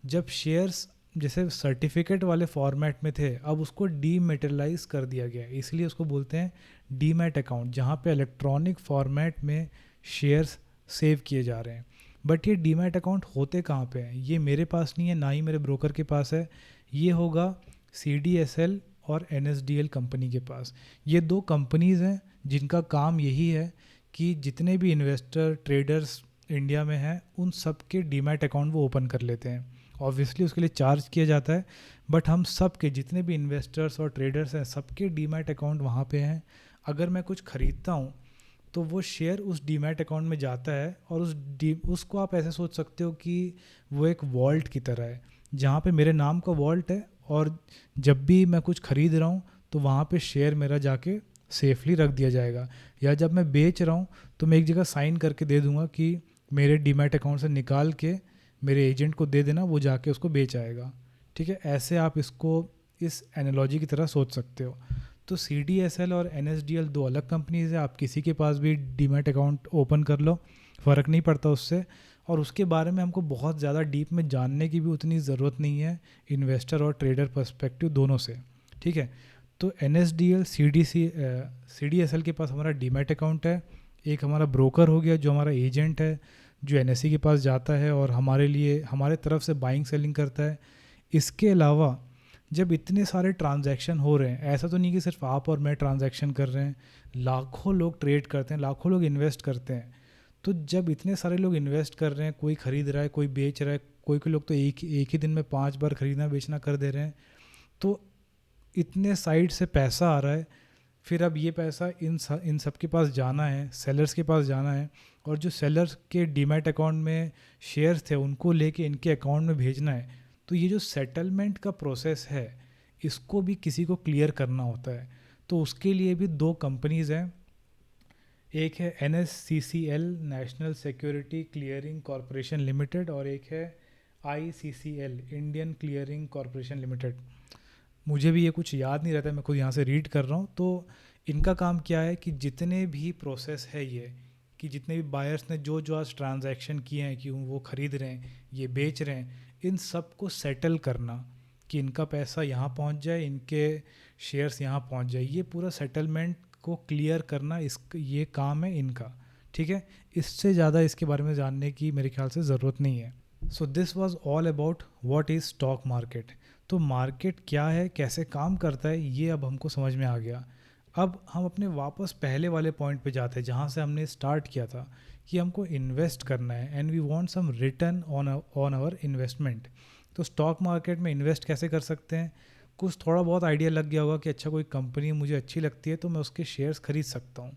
[SPEAKER 1] जब शेयर्स जैसे सर्टिफिकेट वाले फॉर्मेट में थे, अब उसको डीमेटेरियलाइज कर दिया गया, इसलिए उसको बोलते हैं डीमैट अकाउंट, जहाँ पे इलेक्ट्रॉनिक फॉर्मेट में शेयर्स सेव किए जा रहे हैं। बट ये डीमैट अकाउंट होते कहाँ पे हैं? ये मेरे पास नहीं है, ना ही मेरे ब्रोकर के पास है। ये होगा CDSL और NSDL कंपनी के पास। ये 2 कंपनीज़ हैं जिनका काम यही है कि जितने भी इन्वेस्टर ट्रेडर्स इंडिया में हैं उन सब के डीमैट अकाउंट वो ओपन कर लेते हैं। ऑब्वियसली उसके लिए चार्ज किया जाता है, बट हम सब के जितने भी इन्वेस्टर्स और ट्रेडर्स हैं सबके डीमैट अकाउंट वहाँ पे हैं। अगर मैं कुछ ख़रीदता हूँ तो वो शेयर उस डीमैट अकाउंट में जाता है, और उसको आप ऐसे सोच सकते हो कि वो एक वॉल्ट की तरह है, जहाँ पे मेरे नाम का वॉल्ट है, और जब भी मैं कुछ ख़रीद रहा हूँ तो वहाँ पे शेयर मेरा जाके सेफली रख दिया जाएगा। या जब मैं बेच रहा हूँ तो मैं एक जगह साइन करके दे दूँगा कि मेरे डीमैट अकाउंट से निकाल के मेरे एजेंट को दे देना, वो जाके उसको बेच आएगा। ठीक है, ऐसे आप इसको इस एनालॉजी की तरह सोच सकते हो। तो CDSL और NSDL 2 अलग कंपनीज़ है, आप किसी के पास भी डीमैट अकाउंट ओपन कर लो, फ़र्क नहीं पड़ता उससे। और उसके बारे में हमको बहुत ज़्यादा डीप में जानने की भी उतनी ज़रूरत नहीं है, इन्वेस्टर और ट्रेडर पर्सपेक्टिव दोनों से। ठीक है, तो NSDL CDSL के पास हमारा डीमैट अकाउंट है। एक हमारा ब्रोकर हो गया जो हमारा एजेंट है, जो NSE के पास जाता है और हमारे लिए हमारे तरफ से बाइंग सेलिंग करता है। इसके अलावा जब इतने सारे ट्रांजैक्शन हो रहे हैं, ऐसा तो नहीं कि सिर्फ आप और मैं ट्रांजैक्शन कर रहे हैं, लाखों लोग ट्रेड करते हैं, लाखों लोग इन्वेस्ट करते हैं। तो जब इतने सारे लोग इन्वेस्ट कर रहे हैं, कोई ख़रीद रहा है, कोई बेच रहा है, कोई लोग तो एक ही दिन में 5 बार ख़रीदना बेचना कर दे रहे हैं, तो इतने साइड से पैसा आ रहा है। फिर अब ये पैसा इन सब के पास जाना है, सेलर्स के पास जाना है, और जो सेलर्स के डीमैट अकाउंट में शेयर्स थे उनको लेके इनके अकाउंट में भेजना है। तो ये जो सेटलमेंट का प्रोसेस है इसको भी किसी को क्लियर करना होता है। तो उसके लिए भी 2 कंपनीज़ हैं, एक है NSCCL national security clearing corporation limited, और एक है ICCL Indian clearing corporation limited. मुझे भी ये कुछ याद नहीं रहता, मैं खुद यहाँ से रीड कर रहा हूँ। तो इनका काम क्या है कि जितने भी प्रोसेस है ये कि जितने भी बायर्स ने जो जो आज ट्रांजैक्शन किए हैं कि वो ख़रीद रहे हैं, ये बेच रहे हैं, इन सब को सेटल करना कि इनका पैसा यहाँ पहुँच जाए, इनके शेयर्स यहाँ पहुँच जाए, ये पूरा सेटलमेंट को क्लियर करना ये काम है इनका, ठीक है। इससे ज़्यादा इसके बारे में जानने की मेरे ख्याल से ज़रूरत नहीं है। So this was all about what is stock market. तो मार्केट क्या है, कैसे काम करता है, ये अब हमको समझ में आ गया। अब हम अपने वापस पहले वाले पॉइंट पे जाते हैं जहाँ से हमने स्टार्ट किया था कि हमको इन्वेस्ट करना है and we want some return on our investment. तो स्टॉक मार्केट में इन्वेस्ट कैसे कर सकते हैं, कुछ थोड़ा बहुत आइडिया लग गया होगा कि अच्छा कोई कंपनी मुझे अच्छी लगती है तो मैं उसके शेयर्स खरीद सकता हूँ।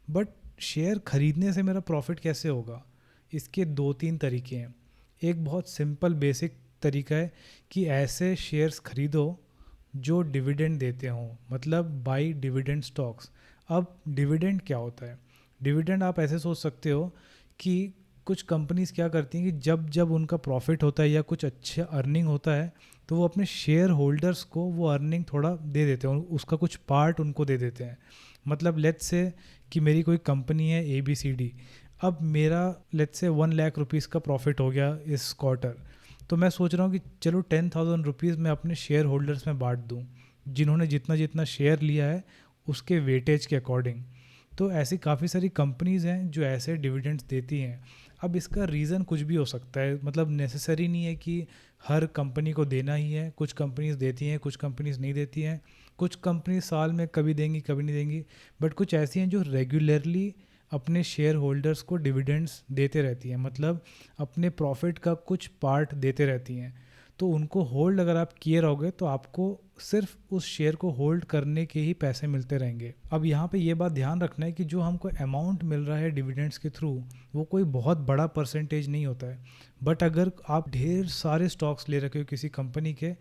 [SPEAKER 1] बट शेयर खरीदने से मेरा प्रॉफिट कैसे होगा, इसके 2-3 तरीके हैं। एक बहुत सिंपल बेसिक तरीका है कि ऐसे शेयर्स खरीदो जो डिविडेंड देते हों, मतलब बाई डिविडेंड स्टॉक्स। अब डिविडेंड क्या होता है? डिविडेंड आप ऐसे सोच सकते हो कि कुछ कंपनीज क्या करती हैं कि जब जब उनका प्रॉफिट होता है या कुछ अच्छा अर्निंग होता है तो वो अपने शेयर होल्डर्स को वो अर्निंग थोड़ा दे देते हैं, उसका कुछ पार्ट उनको दे देते हैं। मतलब लेट्स से कि मेरी कोई कंपनी है ABCD, अब मेरा लेट्स से 1 लाख रुपीज़ का प्रॉफिट हो गया इस क्वार्टर, तो मैं सोच रहा हूँ कि चलो 10,000 रुपीज़ मैं अपने शेयर होल्डर्स में बांट दूँ, जिन्होंने जितना जितना शेयर लिया है उसके वेटेज के अकॉर्डिंग। तो ऐसी काफ़ी सारी कंपनीज़ हैं जो ऐसे डिविडेंड्स देती हैं। अब इसका रीज़न कुछ भी हो सकता है, मतलब नेसेसरी नहीं है कि हर कंपनी को देना ही है। कुछ कंपनीज देती हैं, कुछ कंपनीज नहीं देती हैं, कुछ कंपनी साल में कभी देंगी कभी नहीं देंगी, बट कुछ ऐसी हैं जो रेगुलरली अपने शेयर होल्डर्स को डिविडेंड्स देते रहती हैं, मतलब अपने प्रॉफिट का कुछ पार्ट देते रहती हैं। तो उनको होल्ड अगर आप किए रहोगे तो आपको सिर्फ उस शेयर को होल्ड करने के ही पैसे मिलते रहेंगे। अब यहाँ पे ये बात ध्यान रखना है कि जो हमको अमाउंट मिल रहा है डिविडेंड्स के थ्रू वो कोई बहुत बड़ा परसेंटेज नहीं होता है। बट अगर आप ढेर सारे स्टॉक्स ले रखे हो किसी कंपनी के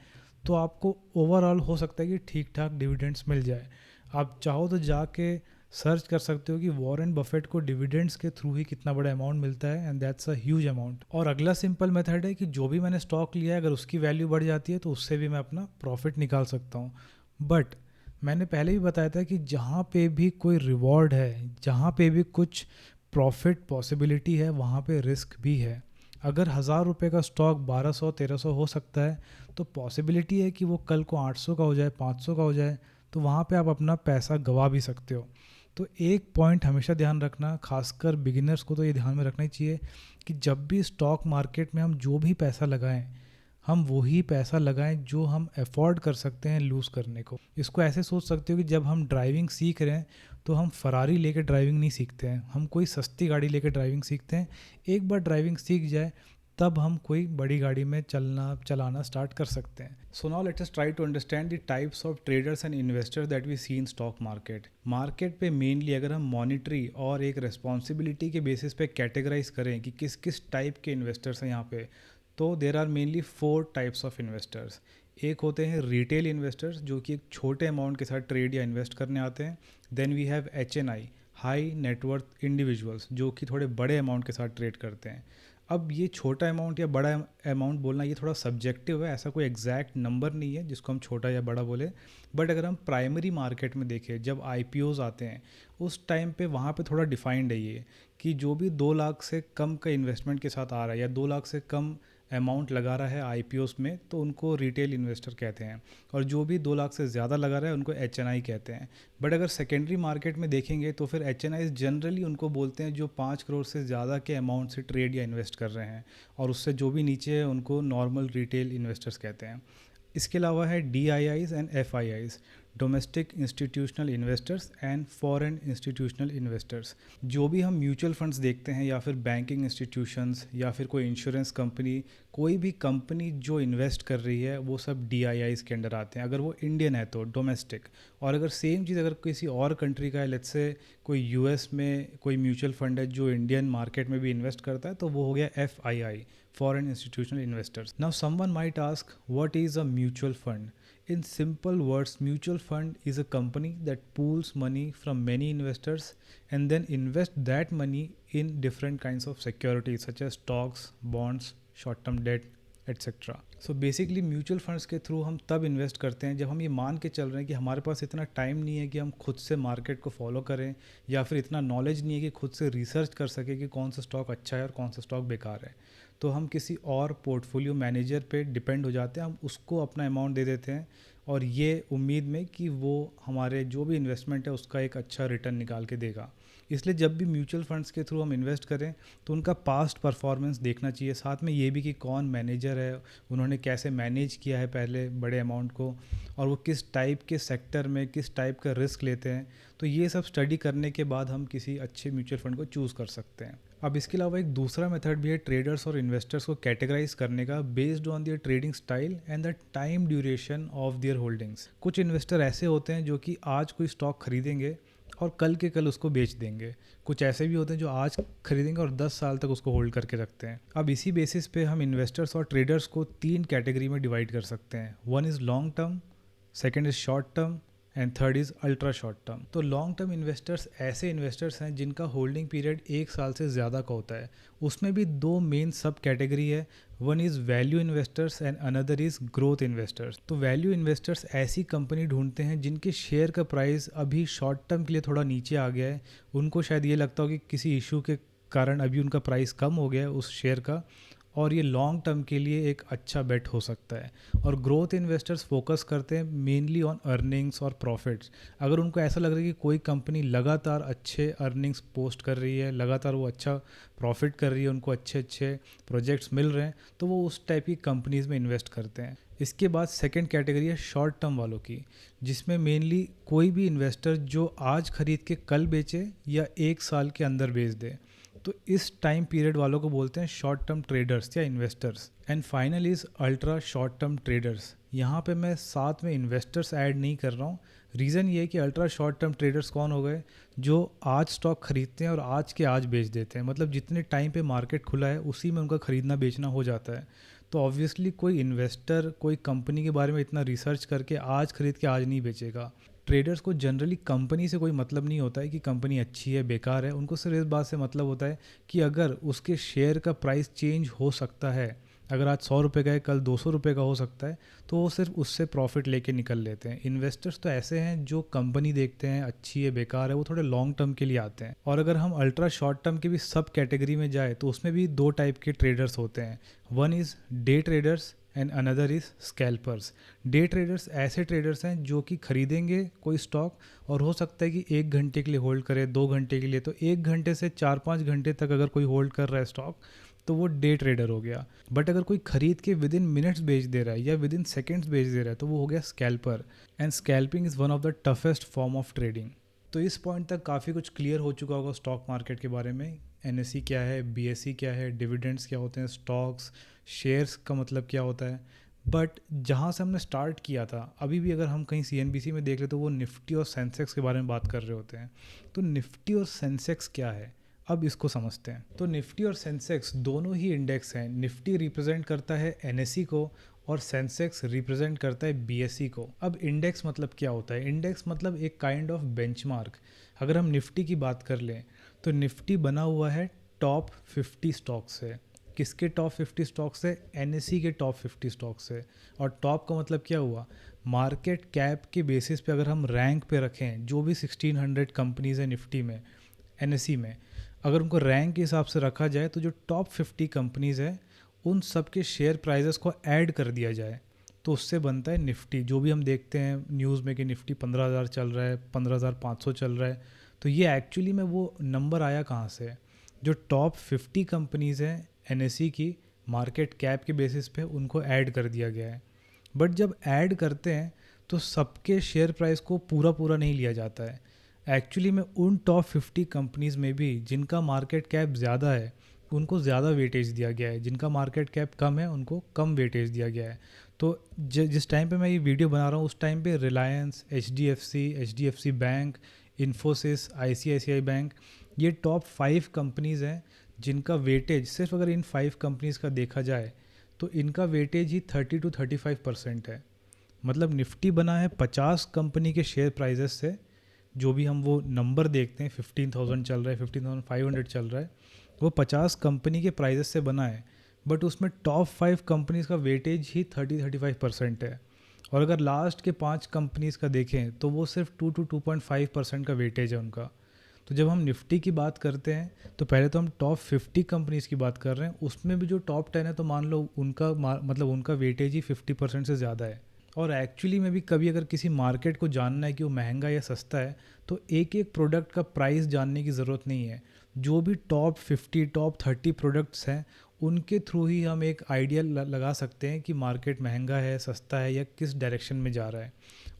[SPEAKER 1] तो आपको ओवरऑल हो सकता है कि ठीक ठाक डिविडेंड्स मिल जाए। आप चाहो तो जाके सर्च कर सकते हो कि वॉरेन बफेट को डिविडेंड्स के थ्रू ही कितना बड़ा अमाउंट मिलता है, and that's a huge amount. और अगला सिंपल मेथड है कि जो भी मैंने स्टॉक लिया है अगर उसकी वैल्यू बढ़ जाती है तो उससे भी मैं अपना प्रॉफिट निकाल सकता हूँ। बट मैंने पहले भी बताया था कि जहाँ पे भी कोई रिवॉर्ड है, जहाँ पे भी कुछ प्रॉफिट पॉसिबिलिटी है, वहाँ पे रिस्क भी है। अगर 1,000 रुपये का स्टॉक 1200-1300 हो सकता है तो पॉसिबिलिटी है कि वो कल को 800 का हो जाए, 500 का हो जाए, तो वहाँ पे आप अपना पैसा गंवा भी सकते हो। तो एक पॉइंट हमेशा ध्यान रखना, खासकर बिगिनर्स को तो ये ध्यान में रखना ही चाहिए कि जब भी स्टॉक मार्केट में हम जो भी पैसा लगाएं, हम वही पैसा लगाएं जो हम अफोर्ड कर सकते हैं लूज़ करने को। इसको ऐसे सोच सकते हो कि जब हम ड्राइविंग सीख रहे हैं तो हम फरारी लेके ड्राइविंग नहीं सीखते हैं, हम कोई सस्ती गाड़ी लेके ड्राइविंग सीखते हैं। एक बार ड्राइविंग सीख जाए तब हम कोई बड़ी गाड़ी में चलाना स्टार्ट कर सकते हैं। So now let us try to understand the types of traders and investors that we see in stock market. Market पे मेनली अगर हम मॉनिटरी और एक रिस्पॉन्सिबिलिटी के बेसिस पे कैटेगराइज करें कि किस किस टाइप के इन्वेस्टर्स हैं यहाँ पे, तो there are mainly 4 types of investors. एक होते हैं रिटेल इन्वेस्टर्स जो कि एक छोटे अमाउंट के साथ ट्रेड या इन्वेस्ट करने आते हैं। Then we have HNI, high net worth individuals, जो कि थोड़े बड़े अमाउंट के साथ ट्रेड करते हैं। अब ये छोटा अमाउंट या बड़ा अमाउंट बोलना ये थोड़ा सब्जेक्टिव है, ऐसा कोई एग्जैक्ट नंबर नहीं है जिसको हम छोटा या बड़ा बोले। बट अगर हम प्राइमरी मार्केट में देखें, जब IPOs आते हैं उस टाइम पे वहाँ पे थोड़ा डिफाइंड है ये कि जो भी 2 लाख से कम का इन्वेस्टमेंट के साथ आ रहा है या 2 लाख से कम अमाउंट लगा रहा है IPOs में, तो उनको रिटेल इन्वेस्टर कहते हैं। और जो भी 2 लाख से ज़्यादा लगा रहा है उनको HNI कहते हैं। बट अगर सेकेंडरी मार्केट में देखेंगे तो फिर HNI जनरली उनको बोलते हैं जो 5 करोड़ से ज़्यादा के अमाउंट से ट्रेड या इन्वेस्ट कर रहे हैं, और उससे जो भी नीचे है उनको नॉर्मल रिटेल इन्वेस्टर्स कहते हैं। इसके अलावा है DIIs and FIIs, domestic institutional investors and foreign institutional investors. जो भी हम म्यूचुअल फंड्स देखते हैं या फिर बैंकिंग इंस्टीट्यूशंस या फिर कोई इंश्योरेंस कंपनी, कोई भी कंपनी जो इन्वेस्ट कर रही है वो सब DIIs के अंडर आते हैं, अगर वो इंडियन है तो डोमेस्टिक। और अगर सेम चीज़ अगर किसी और कंट्री का है, लेट्स से कोई US में कोई म्यूचुअल फंड है जो इंडियन मार्केट में भी इन्वेस्ट करता है, तो वो हो गया FII, foreign institutional investors. Now someone might ask, what is a mutual fund? In simple words, mutual fund is a company that pools money from many investors and then invest that money in different kinds of securities such as stocks, bonds, short term debt, etcetera. So basically mutual funds के through हम तब invest करते हैं जब हम ये मान के चल रहे हैं कि हमारे पास इतना टाइम नहीं है कि हम खुद से मार्केट को फॉलो करें, या फिर इतना नॉलेज नहीं है कि खुद से रिसर्च कर सके कि कौन सा स्टॉक अच्छा है और कौन सा स्टॉक बेकार है। तो हम किसी और पोर्टफोलियो मैनेजर पे डिपेंड हो जाते हैं, हम उसको अपना अमाउंट दे देते हैं और ये उम्मीद में कि वो हमारे जो भी इन्वेस्टमेंट है उसका एक अच्छा रिटर्न निकाल के देगा। इसलिए जब भी म्यूचुअल फंड्स के थ्रू हम इन्वेस्ट करें तो उनका पास्ट परफॉर्मेंस देखना चाहिए, साथ में ये भी कि कौन मैनेजर है, उन्होंने कैसे मैनेज किया है पहले बड़े अमाउंट को, और वो किस टाइप के सेक्टर में किस टाइप का रिस्क लेते हैं। तो ये सब स्टडी करने के बाद हम किसी अच्छे म्यूचुअल फंड को चूज़ कर सकते हैं। अब इसके अलावा एक दूसरा मेथड भी है ट्रेडर्स और इन्वेस्टर्स को कैटेगराइज करने का based on their trading style and the time duration of their holdings. कुछ इन्वेस्टर ऐसे होते हैं जो कि आज कोई स्टॉक खरीदेंगे और कल के कल उसको बेच देंगे। कुछ ऐसे भी होते हैं जो आज खरीदेंगे और 10 साल तक उसको होल्ड करके रखते हैं। अब इसी बेसिस पे हम इन्वेस्टर्स और ट्रेडर्स को 3 कैटेगरी में डिवाइड कर सकते हैं। One is long term, second is short term and third is ultra short term. तो लॉन्ग टर्म इन्वेस्टर्स ऐसे इन्वेस्टर्स हैं जिनका होल्डिंग पीरियड 1 साल से ज़्यादा का होता है। उसमें भी 2 मेन सब कैटेगरी है, one is value investors and another is growth investors. तो वैल्यू इन्वेस्टर्स ऐसी कंपनी ढूंढते हैं जिनके शेयर का प्राइस अभी शॉर्ट टर्म के लिए थोड़ा नीचे आ गया है, उनको शायद ये लगता हो कि किसी इशू के कारण अभी उनका प्राइस कम हो गया है उस शेयर का, और ये लॉन्ग टर्म के लिए एक अच्छा बेट हो सकता है। और ग्रोथ इन्वेस्टर्स फोकस करते हैं मेनली ऑन अर्निंग्स और प्रॉफिट्स। अगर उनको ऐसा लग रहा है कि कोई कंपनी लगातार अच्छे अर्निंग्स पोस्ट कर रही है, लगातार वो अच्छा प्रॉफिट कर रही है, उनको अच्छे अच्छे प्रोजेक्ट्स मिल रहे हैं, तो वो उस टाइप की कंपनीज़ में इन्वेस्ट करते हैं। इसके बाद सेकंड कैटेगरी है शॉर्ट टर्म वालों की, जिसमें मेनली कोई भी इन्वेस्टर जो आज खरीद के कल बेचे या 1 साल के अंदर बेच दे, तो इस टाइम पीरियड वालों को बोलते हैं शॉर्ट टर्म ट्रेडर्स या investors. And final is ultra short term traders. यहाँ पे मैं साथ में इन्वेस्टर्स ऐड नहीं कर रहा हूँ। रीज़न ये है कि अल्ट्रा शॉर्ट टर्म ट्रेडर्स कौन हो गए, जो आज स्टॉक खरीदते हैं और आज के आज बेच देते हैं। मतलब जितने टाइम पे मार्केट खुला है उसी में उनका ख़रीदना बेचना हो जाता है। तो ऑब्वियसली कोई इन्वेस्टर कोई कंपनी के बारे में इतना रिसर्च करके आज खरीद के आज नहीं बेचेगा। ट्रेडर्स को जनरली कंपनी से कोई मतलब नहीं होता है कि कंपनी अच्छी है बेकार है, उनको सिर्फ इस बात से मतलब होता है कि अगर उसके शेयर का प्राइस चेंज हो सकता है, अगर आज 100 रुपये का है कल 200 रुपये का हो सकता है, तो वो सिर्फ उससे प्रॉफिट लेके निकल लेते हैं। इन्वेस्टर्स तो ऐसे हैं जो कंपनी देखते हैं अच्छी है बेकार है, वो थोड़े लॉन्ग टर्म के लिए आते हैं। और अगर हम अल्ट्रा शॉर्ट टर्म के भी सब कैटेगरी में जाए तो उसमें भी 2 टाइप के ट्रेडर्स होते हैं। One is day traders and another is scalpers. Day traders ऐसे ट्रेडर्स हैं जो कि खरीदेंगे कोई स्टॉक और हो सकता है कि 1 घंटे के लिए होल्ड करे, 2 घंटे के लिए, तो 1 घंटे से 4-5 घंटे तक अगर कोई होल्ड कर रहा है स्टॉक तो वो डे ट्रेडर हो गया। बट अगर कोई खरीद के विद इन मिनट्स बेच दे रहा है या विद इन सेकेंड्स बेच दे रहा है तो वो हो गया scalper. And scalping is one of the toughest form of trading. तो इस पॉइंट तक काफ़ी कुछ क्लियर हो चुका होगा स्टॉक मार्केट के बारे में। एनएसई क्या है, बीएसई क्या है, डिविडेंड्स क्या होते हैं, स्टॉक्स, शेयर्स का मतलब क्या होता है। बट जहाँ से हमने स्टार्ट किया था, अभी भी अगर हम कहीं सीएनबीसी में देख ले तो वो निफ्टी और सेंसेक्स के बारे में बात कर रहे होते हैं। तो निफ्टी और सेंसेक्स क्या है, अब इसको समझते हैं। तो निफ्टी और सेंसेक्स दोनों ही इंडेक्स हैं। निफ्टी रिप्रेजेंट करता है एनएसई को और सेंसेक्स रिप्रेजेंट करता है बीएसई को। अब इंडेक्स मतलब क्या होता है, इंडेक्स मतलब एक काइंड ऑफ बेंचमार्क। अगर हम निफ्टी की बात कर लें तो निफ्टी बना हुआ है टॉप 50 स्टॉक से। किसके टॉप 50 स्टॉक से, एनएसई के टॉप 50 स्टॉक से। और टॉप का मतलब क्या हुआ, मार्केट कैप के बेसिस पे अगर हम रैंक पे रखें जो भी 1600 कंपनीज़ हैं निफ्टी में, एनएसई में, अगर उनको रैंक के हिसाब से रखा जाए तो जो टॉप 50 कंपनीज़ है उन सब के शेयर प्राइजेस को ऐड कर दिया जाए तो उससे बनता है निफ्टी। जो भी हम देखते हैं न्यूज़ में कि निफ्टी 15,000 चल रहा है, 15,500 चल रहा है, तो ये एक्चुअली में वो नंबर आया कहाँ से, जो टॉप 50 कंपनीज़ हैं एनएसई की मार्केट कैप के बेसिस पे उनको ऐड कर दिया गया है। बट जब ऐड करते हैं तो सबके शेयर प्राइस को पूरा पूरा नहीं लिया जाता है। एक्चुअली में उन टॉप 50 कंपनीज़ में भी जिनका मार्केट कैप ज़्यादा है उनको ज़्यादा वेटेज दिया गया है, जिनका मार्केट कैप कम है उनको कम वेटेज दिया गया है। तो जिस टाइम पे मैं ये वीडियो बना रहा हूँ उस टाइम पे Reliance, HDFC bank, Infosys, ICICI bank, ये टॉप 5 कंपनीज़ हैं जिनका वेटेज सिर्फ अगर इन 5 कंपनीज़ का देखा जाए तो इनका वेटेज ही 30 to 35% है। मतलब निफ्टी बना है 50 कंपनी के शेयर प्राइजेस से, जो भी हम वो नंबर देखते हैं 15,000 चल रहा है, 15,500 चल रहा है, वो 50 कंपनी के प्राइजेस से बना है। बट उसमें टॉप 5 कंपनीज़ का वेटेज ही 30-35% है। और अगर लास्ट के 5 कंपनीज़ का देखें तो वो सिर्फ 2 to 2.5% का वेटेज है उनका। तो जब हम निफ्टी की बात करते हैं तो पहले तो हम टॉप 50 कंपनीज़ की बात कर रहे हैं, उसमें भी जो टॉप 10 है तो मान लो उनका मतलब उनका वेटेज ही 50% से ज़्यादा है। और एक्चुअली में भी कभी अगर किसी मार्केट को जानना है कि वो महंगा या सस्ता है तो एक एक प्रोडक्ट का प्राइस जानने की ज़रूरत नहीं है। जो भी टॉप 50 टॉप 30 प्रोडक्ट्स हैं उनके थ्रू ही हम एक आइडिया लगा सकते हैं कि मार्केट महंगा है, सस्ता है या किस डायरेक्शन में जा रहा है।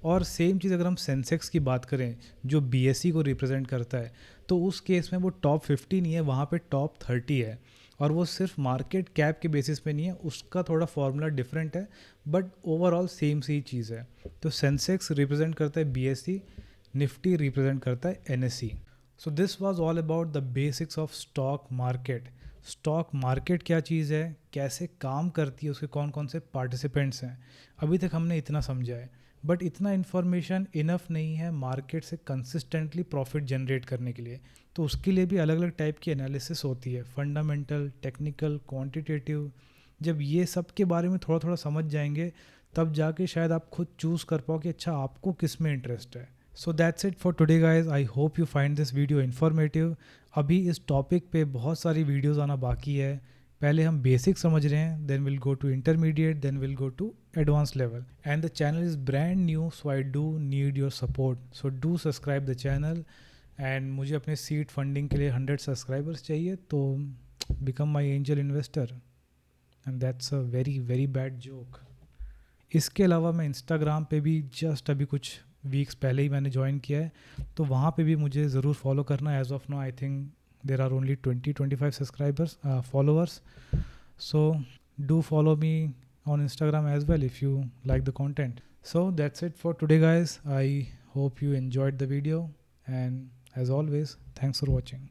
[SPEAKER 1] और सेम चीज़ अगर हम सेंसेक्स की बात करें जो बीएसई को रिप्रेजेंट करता है तो उस केस में वो टॉप 50 नहीं है, वहाँ पे टॉप 30 है। और वो सिर्फ मार्केट कैप के बेसिस पे नहीं है, उसका थोड़ा फॉर्मूला डिफरेंट है बट ओवरऑल सेम सी चीज़ है। तो सेंसेक्स रिप्रेजेंट करता है बीएसई, निफ्टी रिप्रेजेंट करता है NSE. So this was all about the basics of stock market. Stock market क्या चीज़ है, कैसे काम करती है, उसके कौन कौन से पार्टिसिपेंट्स हैं, अभी तक हमने इतना समझा है। बट इतना इन्फॉर्मेशन इनफ नहीं है मार्केट से कंसिस्टेंटली प्रॉफिट जनरेट करने के लिए। तो उसके लिए भी अलग अलग टाइप की एनालिसिस होती है, फंडामेंटल, टेक्निकल, क्वांटिटेटिव। जब ये सब के बारे में थोड़ा थोड़ा समझ जाएंगे तब जाके शायद आप खुद चूज़ कर पाओ कि अच्छा आपको किस में इंटरेस्ट है। So that's it for today guys, I hope you find this video informative. अभी इस टॉपिक पे बहुत सारी वीडियोज़ आना बाकी है। पहले हम बेसिक समझ रहे हैं, then will go to intermediate, then will go to advance level. And the channel is brand new so I do need your support, so do subscribe the channel. And मुझे अपने सीड फंडिंग के लिए 100 subscribers चाहिए, तो become my angel investor, and that's a very very bad joke. इसके अलावा मैं Instagram पे भी जस्ट अभी कुछ वीक्स पहले ही मैंने ज्वाइन किया है, तो वहाँ पे भी मुझे ज़रूर फॉलो करना है। As of now I think there are only 20-25 subscribers followers, so do follow me on Instagram as well if you like the content. So that's it for today guys. I hope you enjoyed the video, and as always, thanks for watching.